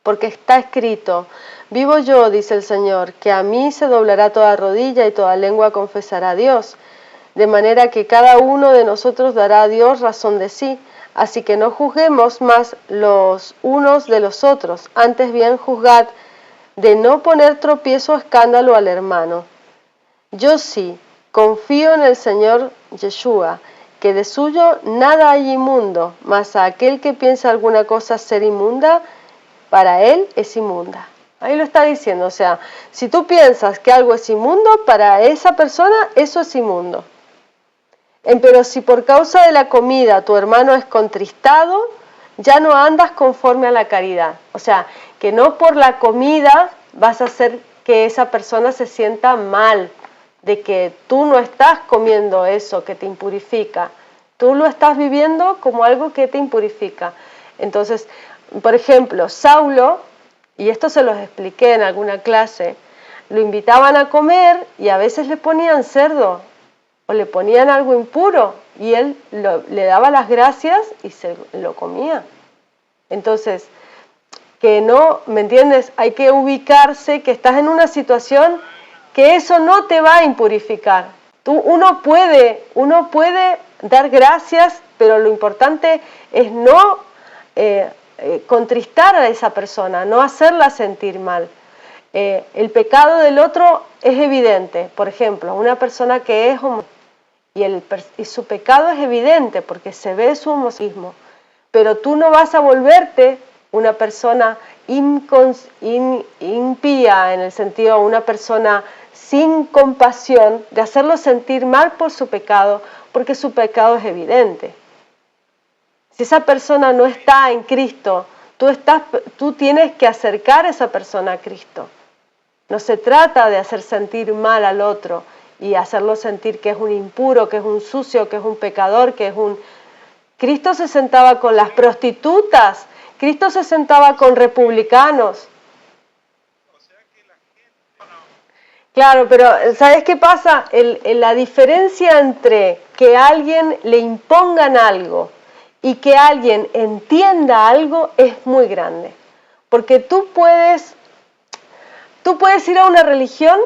Speaker 1: Porque está escrito, vivo yo, dice el Señor, que a mí se doblará toda rodilla y toda lengua confesará a Dios. De manera que cada uno de nosotros dará a Dios razón de sí. Así que no juzguemos más los unos de los otros, antes bien juzgad de no poner tropiezo o escándalo al hermano. Yo sí, confío en el Señor Yeshua, que de suyo nada hay inmundo, mas a aquel que piensa alguna cosa ser inmunda, para él es inmunda. Ahí lo está diciendo, o sea, si tú piensas que algo es inmundo, para esa persona eso es inmundo. Pero si por causa de la comida tu hermano es contristado, ya no andas conforme a la caridad. O sea, que no por la comida vas a hacer que esa persona se sienta mal, de que tú no estás comiendo eso que te impurifica. Tú lo estás viviendo como algo que te impurifica. Entonces, por ejemplo, Saulo, y esto se los expliqué en alguna clase, lo invitaban a comer y a veces le ponían cerdo o le ponían algo impuro y él le daba las gracias y se lo comía. Entonces, que no, ¿me entiendes? Hay que ubicarse que estás en una situación que eso no te va a impurificar. Uno puede dar gracias, pero lo importante es no contristar a esa persona, no hacerla sentir mal. El pecado del otro es evidente. Por ejemplo, una persona que es homosexual y su pecado es evidente porque se ve su homosexualismo, pero tú no vas a volverte una persona impía, en el sentido una persona sin compasión, de hacerlo sentir mal por su pecado, porque su pecado es evidente. Si esa persona no está en Cristo, tú tienes que acercar a esa persona a Cristo. No se trata de hacer sentir mal al otro y hacerlo sentir que es un impuro, que es un sucio, que es un pecador, que es un... Cristo se sentaba con las prostitutas, Cristo se sentaba con republicanos. Claro, pero ¿sabes qué pasa? La diferencia entre que a alguien le impongan algo y que alguien entienda algo es muy grande. Porque tú puedes ir a una religión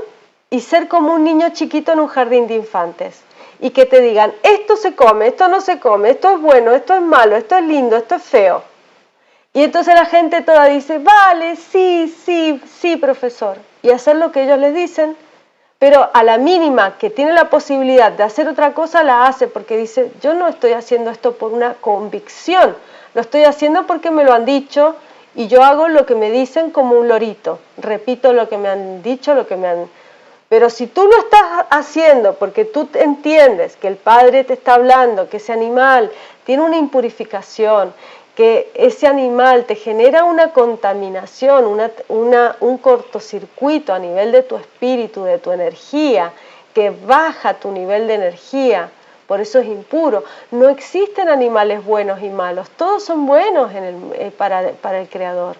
Speaker 1: y ser como un niño chiquito en un jardín de infantes y que te digan, esto se come, esto no se come, esto es bueno, esto es malo, esto es lindo, esto es feo. Y entonces la gente toda dice, vale, sí, profesor. Y hacer lo que ellos les dicen, pero a la mínima que tiene la posibilidad de hacer otra cosa, la hace porque dice, yo no estoy haciendo esto por una convicción, lo estoy haciendo porque me lo han dicho y yo hago lo que me dicen como un lorito. Repito lo que me han dicho, Pero si tú lo estás haciendo porque tú entiendes que el Padre te está hablando, que ese animal tiene una impurificación, que ese animal te genera una contaminación, un cortocircuito a nivel de tu espíritu, de tu energía, que baja tu nivel de energía, por eso es impuro. No existen animales buenos y malos, todos son buenos para el Creador.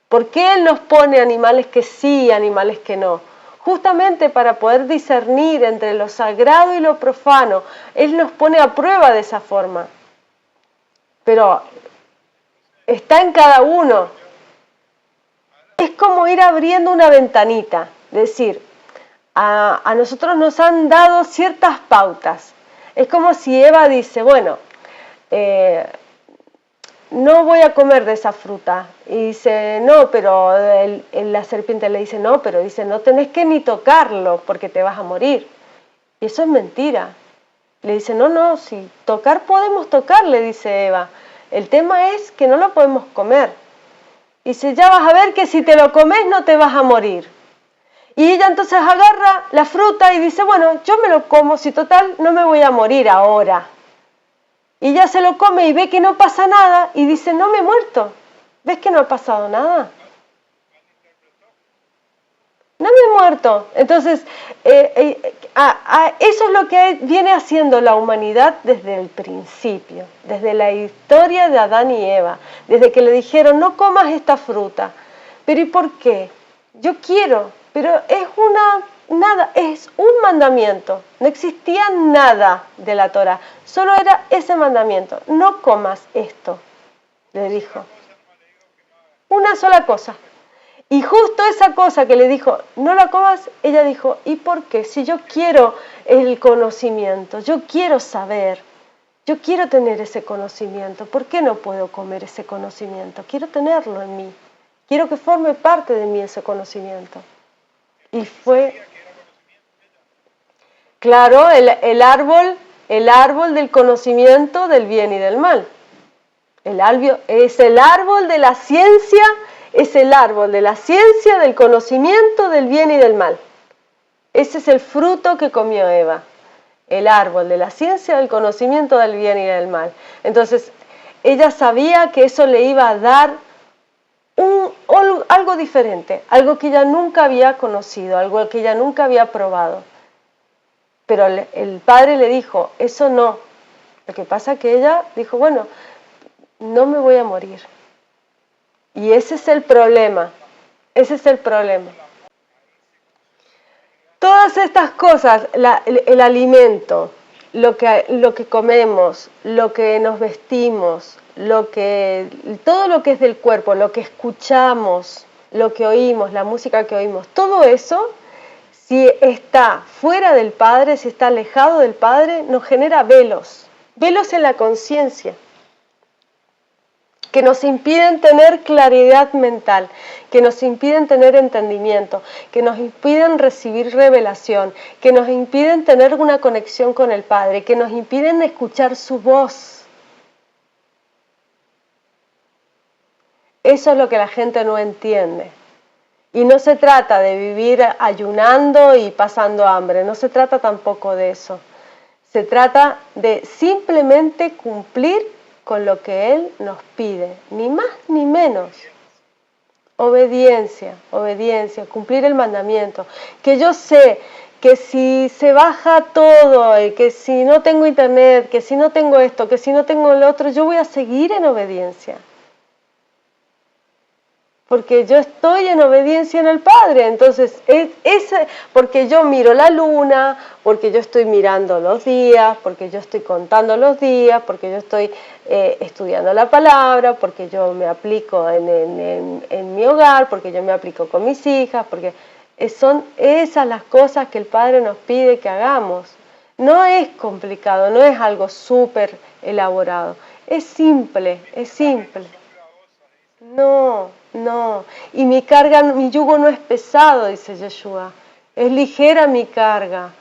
Speaker 1: ¿Por qué Él nos pone animales que sí y animales que no? Justamente para poder discernir entre lo sagrado y lo profano. Él nos pone a prueba de esa forma. Pero está en cada uno. Es como ir abriendo una ventanita. Es decir, a nosotros nos han dado ciertas pautas. Es como si Eva dice, bueno, no voy a comer de esa fruta. Y dice, no, pero la serpiente le dice, no, pero dice, no tenés que ni tocarlo porque te vas a morir. Y eso es mentira. Le dice, no, si tocar podemos tocar, le dice Eva. El tema es que no lo podemos comer. Y dice, ya vas a ver que si te lo comes no te vas a morir. Y ella entonces agarra la fruta y dice, bueno, yo me lo como, si total no me voy a morir ahora. Y ella se lo come y ve que no pasa nada y dice, no me he muerto. ¿Ves que no ha pasado nada? No me he muerto. Entonces, eso es lo que viene haciendo la humanidad desde el principio, desde la historia de Adán y Eva, desde que le dijeron, no comas esta fruta. ¿Pero y por qué? Yo quiero, pero es un mandamiento. No existía nada de la Torá, solo era ese mandamiento. No comas esto, le dijo. Una sola cosa. Y justo esa cosa que le dijo, no la comas, ella dijo, ¿y por qué? Si yo quiero el conocimiento, yo quiero saber, yo quiero tener ese conocimiento, ¿por qué no puedo comer ese conocimiento? Quiero tenerlo en mí, quiero que forme parte de mí ese conocimiento. Y fue, claro, el árbol del conocimiento del bien y del mal. Es el árbol de la ciencia. Es el árbol de la ciencia, del conocimiento del bien y del mal. Ese es el fruto que comió Eva. El árbol de la ciencia, del conocimiento del bien y del mal. Entonces, ella sabía que eso le iba a dar algo diferente, algo que ella nunca había conocido, algo que ella nunca había probado. Pero el padre le dijo, eso no. Lo que pasa es que ella dijo, bueno, no me voy a morir. Y ese es el problema, Todas estas cosas, el alimento, lo que comemos, lo que nos vestimos, todo lo que es del cuerpo, lo que escuchamos, lo que oímos, la música que oímos, todo eso, si está fuera del Padre, si está alejado del Padre, nos genera velos en la conciencia, que nos impiden tener claridad mental, que nos impiden tener entendimiento, que nos impiden recibir revelación, que nos impiden tener una conexión con el Padre, que nos impiden escuchar su voz. Eso es lo que la gente no entiende. Y no se trata de vivir ayunando y pasando hambre, no se trata tampoco de eso. Se trata de simplemente cumplir con lo que Él nos pide, ni más ni menos. Obediencia, cumplir el mandamiento. Que yo sé que si se baja todo, que si no tengo internet, que si no tengo esto, que si no tengo lo otro, yo voy a seguir en obediencia. Porque yo estoy en obediencia en el Padre, entonces porque yo miro la luna, porque yo estoy mirando los días, porque yo estoy contando los días, porque yo estoy estudiando la palabra, porque yo me aplico en mi hogar, porque yo me aplico con mis hijas, porque son esas las cosas que el Padre nos pide que hagamos. No es complicado, no es algo súper elaborado, es simple. No, y mi yugo no es pesado, dice Yeshua, es ligera mi carga.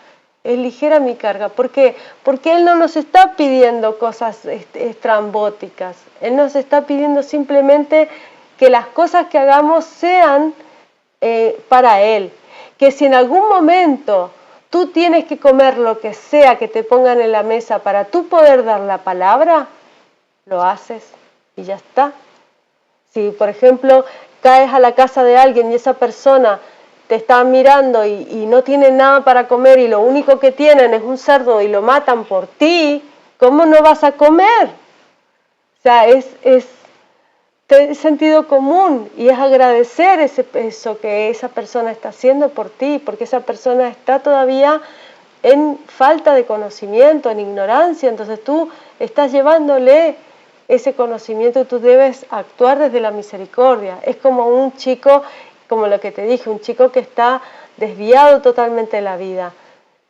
Speaker 1: ¿Por qué? Porque Él no nos está pidiendo cosas estrambóticas, Él nos está pidiendo simplemente que las cosas que hagamos sean para Él, que si en algún momento tú tienes que comer lo que sea que te pongan en la mesa para tú poder dar la palabra, lo haces. y ya está. Si, por ejemplo, caes a la casa de alguien y esa persona te está mirando y no tiene nada para comer y lo único que tienen es un cerdo y lo matan por ti, ¿cómo no vas a comer? O sea, es sentido común y es agradecer eso que esa persona está haciendo por ti, porque esa persona está todavía en falta de conocimiento, en ignorancia, entonces tú estás llevándole ese conocimiento y tú debes actuar desde la misericordia. Es como un chico, como lo que te dije, un chico que está desviado totalmente de la vida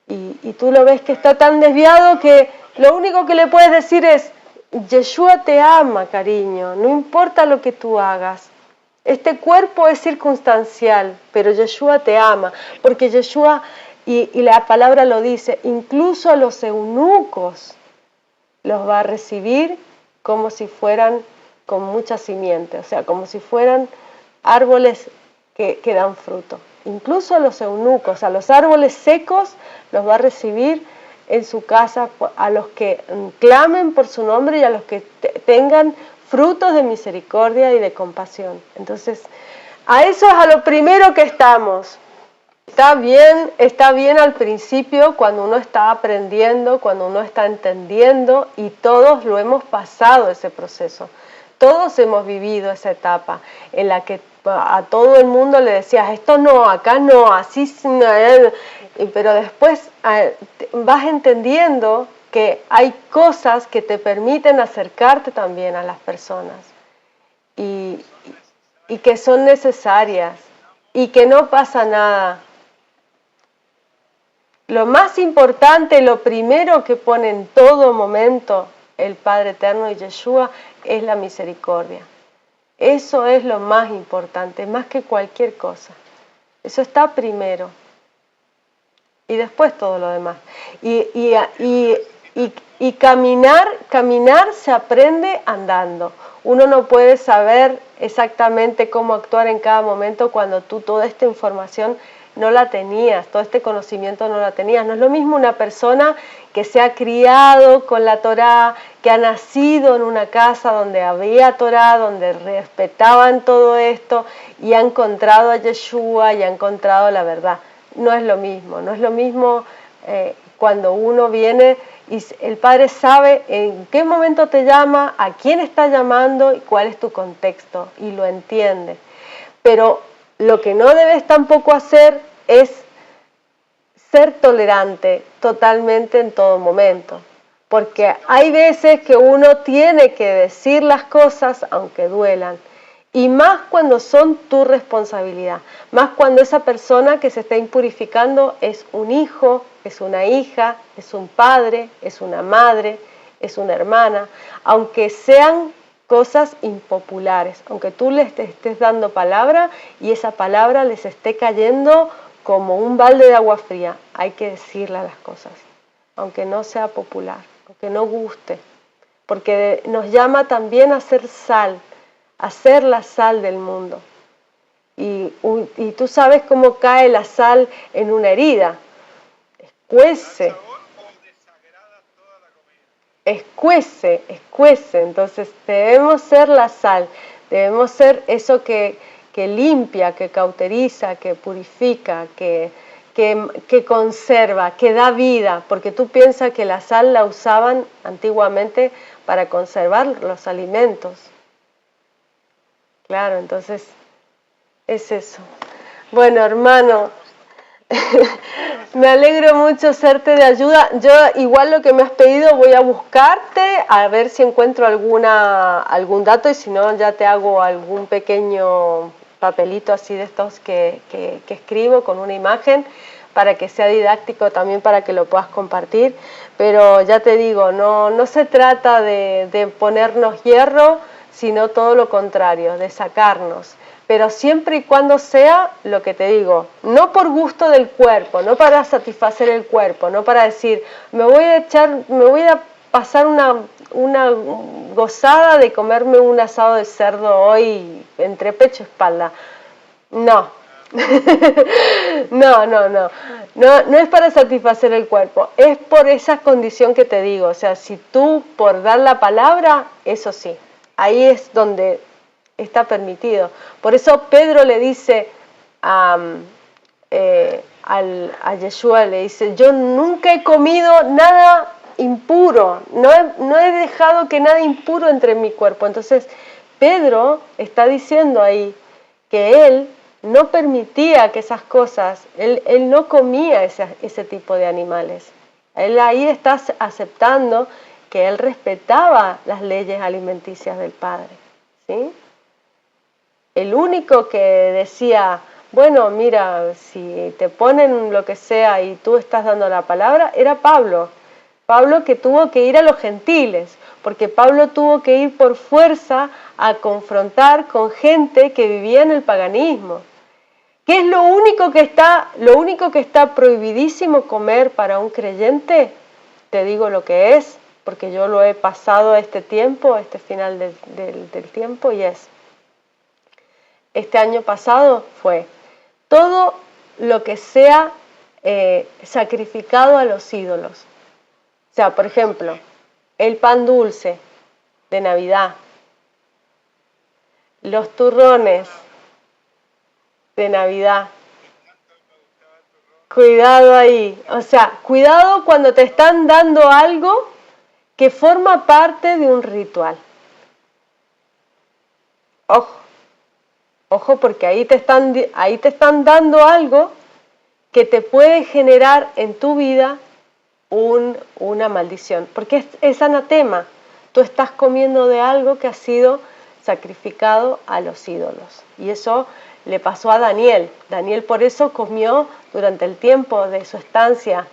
Speaker 1: y tú lo ves que está tan desviado que lo único que le puedes decir es: Yeshua te ama, cariño, no importa lo que tú hagas. Este cuerpo es circunstancial, pero Yeshua te ama, porque Yeshua, y la palabra lo dice, incluso a los eunucos los va a recibir como si fueran con mucha simiente, o sea, como si fueran árboles que dan fruto. Incluso a los eunucos, a los árboles secos, los va a recibir en su casa, a los que clamen por su nombre y a los que tengan frutos de misericordia y de compasión. Entonces, a eso es a lo primero que estamos. Está bien al principio cuando uno está aprendiendo, cuando uno está entendiendo, y todos lo hemos pasado ese proceso. Todos hemos vivido esa etapa en la que a todo el mundo le decías: esto no, acá no, así, pero después vas entendiendo que hay cosas que te permiten acercarte también a las personas y que son necesarias y que no pasa nada. Lo más importante, lo primero que pone en todo momento el Padre Eterno y Yeshua es la misericordia. Eso es lo más importante, más que cualquier cosa. Eso está primero. Y después todo lo demás. Y caminar se aprende andando. Uno no puede saber exactamente cómo actuar en cada momento cuando tú toda esta información no la tenías, todo este conocimiento no la tenías. No es lo mismo una persona que se ha criado con la Torá, que ha nacido en una casa donde había Torá, donde respetaban todo esto y ha encontrado a Yeshua y ha encontrado la verdad. No es lo mismo cuando uno viene y el Padre sabe en qué momento te llama, a quién está llamando y cuál es tu contexto, y lo entiende. Pero lo que no debes tampoco hacer es ser tolerante totalmente en todo momento, porque hay veces que uno tiene que decir las cosas aunque duelan, y más cuando son tu responsabilidad, más cuando esa persona que se está impurificando es un hijo, es una hija, es un padre, es una madre, es una hermana, aunque sean cosas impopulares, aunque tú les estés dando palabra y esa palabra les esté cayendo como un balde de agua fría, hay que decirle las cosas, aunque no sea popular, aunque no guste, porque nos llama también a ser sal, a ser la sal del mundo. Y tú sabes cómo cae la sal en una herida, escuece, entonces debemos ser la sal, debemos ser eso que limpia, que cauteriza, que purifica, que conserva, que da vida, porque tú piensas que la sal la usaban antiguamente para conservar los alimentos. Claro, entonces es eso. Bueno, hermano, me alegro mucho serte de ayuda. Yo igual lo que me has pedido voy a buscarte a ver si encuentro algún dato, y si no ya te hago algún pequeño papelito así de estos que escribo con una imagen para que sea didáctico también, para que lo puedas compartir. Pero ya te digo, no se trata de ponernos hierro, sino todo lo contrario, de sacarnos. Pero siempre y cuando sea lo que te digo, no por gusto del cuerpo, no para satisfacer el cuerpo, no para decir, me voy a pasar una gozada de comerme un asado de cerdo hoy entre pecho y espalda. No. No es para satisfacer el cuerpo, es por esa condición que te digo. O sea, si tú por dar la palabra, eso sí, ahí es donde está permitido. Por eso Pedro le dice a Yeshua, le dice, yo nunca he comido nada impuro, no he dejado que nada impuro entre mi cuerpo. Entonces Pedro está diciendo ahí que él no permitía que esas cosas, él no comía ese tipo de animales. Él ahí está aceptando que él respetaba las leyes alimenticias del Padre, ¿sí? El único que decía, bueno, mira, si te ponen lo que sea y tú estás dando la palabra, era Pablo. Pablo que tuvo que ir a los gentiles, porque Pablo tuvo que ir por fuerza a confrontar con gente que vivía en el paganismo. ¿Qué es lo único que está prohibidísimo comer para un creyente? Te digo lo que es, porque yo lo he pasado este tiempo, este final del tiempo, y es, este año pasado fue todo lo que sea sacrificado a los ídolos. O sea, por ejemplo, el pan dulce de Navidad, los turrones de Navidad. Cuidado ahí, o sea, cuidado cuando te están dando algo que forma parte de un ritual. Ojo, porque ahí te están dando algo que te puede generar en tu vida una maldición, porque es anatema. Tú estás comiendo de algo que ha sido sacrificado a los ídolos. Y eso le pasó a Daniel. Daniel por eso comió durante el tiempo de su estancia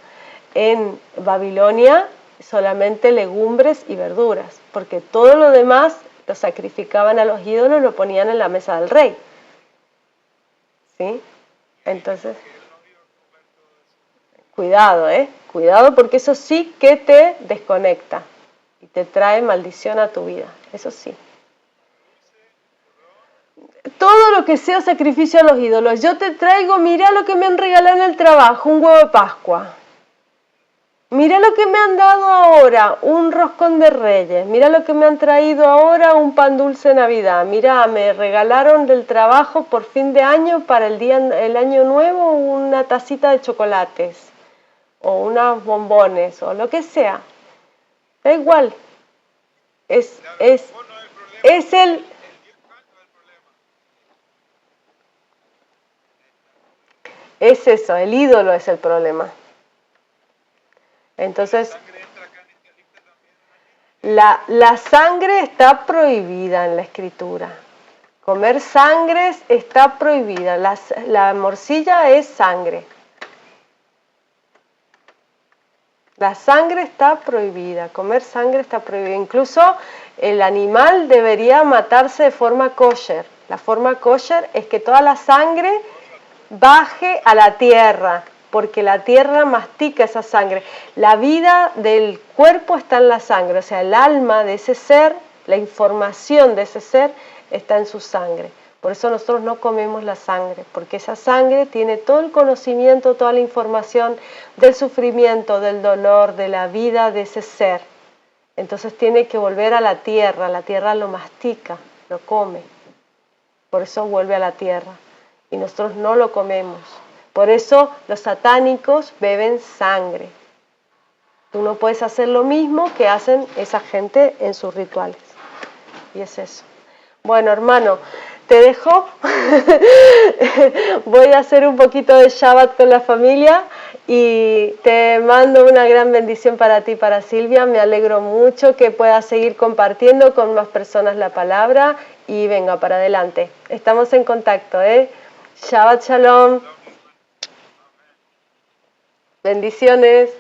Speaker 1: en Babilonia solamente legumbres y verduras, porque todo lo demás lo sacrificaban a los ídolos, lo ponían en la mesa del rey. ¿Sí? Entonces, cuidado, cuidado, porque eso sí que te desconecta y te trae maldición a tu vida, eso sí. Todo lo que sea sacrificio a los ídolos. Yo te traigo, mira lo que me han regalado en el trabajo, un huevo de Pascua. Mira lo que me han dado ahora, un roscón de Reyes. Mira lo que me han traído ahora, un pan dulce de Navidad. Mira, me regalaron del trabajo por fin de año para el año nuevo una tacita de chocolates o unos bombones o lo que sea. Da igual. Es eso, el ídolo es el problema. Entonces, la sangre está prohibida en la Escritura. Comer sangres está prohibida. La morcilla es sangre. La sangre está prohibida. Comer sangre está prohibida. Incluso el animal debería matarse de forma kosher. La forma kosher es que toda la sangre baje a la tierra, porque la tierra mastica esa sangre. La vida del cuerpo está en la sangre, o sea, el alma de ese ser, la información de ese ser está en su sangre. Por eso nosotros no comemos la sangre, porque esa sangre tiene todo el conocimiento, toda la información del sufrimiento, del dolor, de la vida de ese ser. Entonces tiene que volver a la tierra lo mastica, lo come. Por eso vuelve a la tierra. Y nosotros no lo comemos. Por eso los satánicos beben sangre. Tú no puedes hacer lo mismo que hacen esa gente en sus rituales. Y es eso. Bueno, hermano, te dejo. Voy a hacer un poquito de Shabbat con la familia y te mando una gran bendición para ti, para Silvia. Me alegro mucho que puedas seguir compartiendo con más personas la palabra y venga para adelante. Estamos en contacto, Shabbat Shalom. Bendiciones.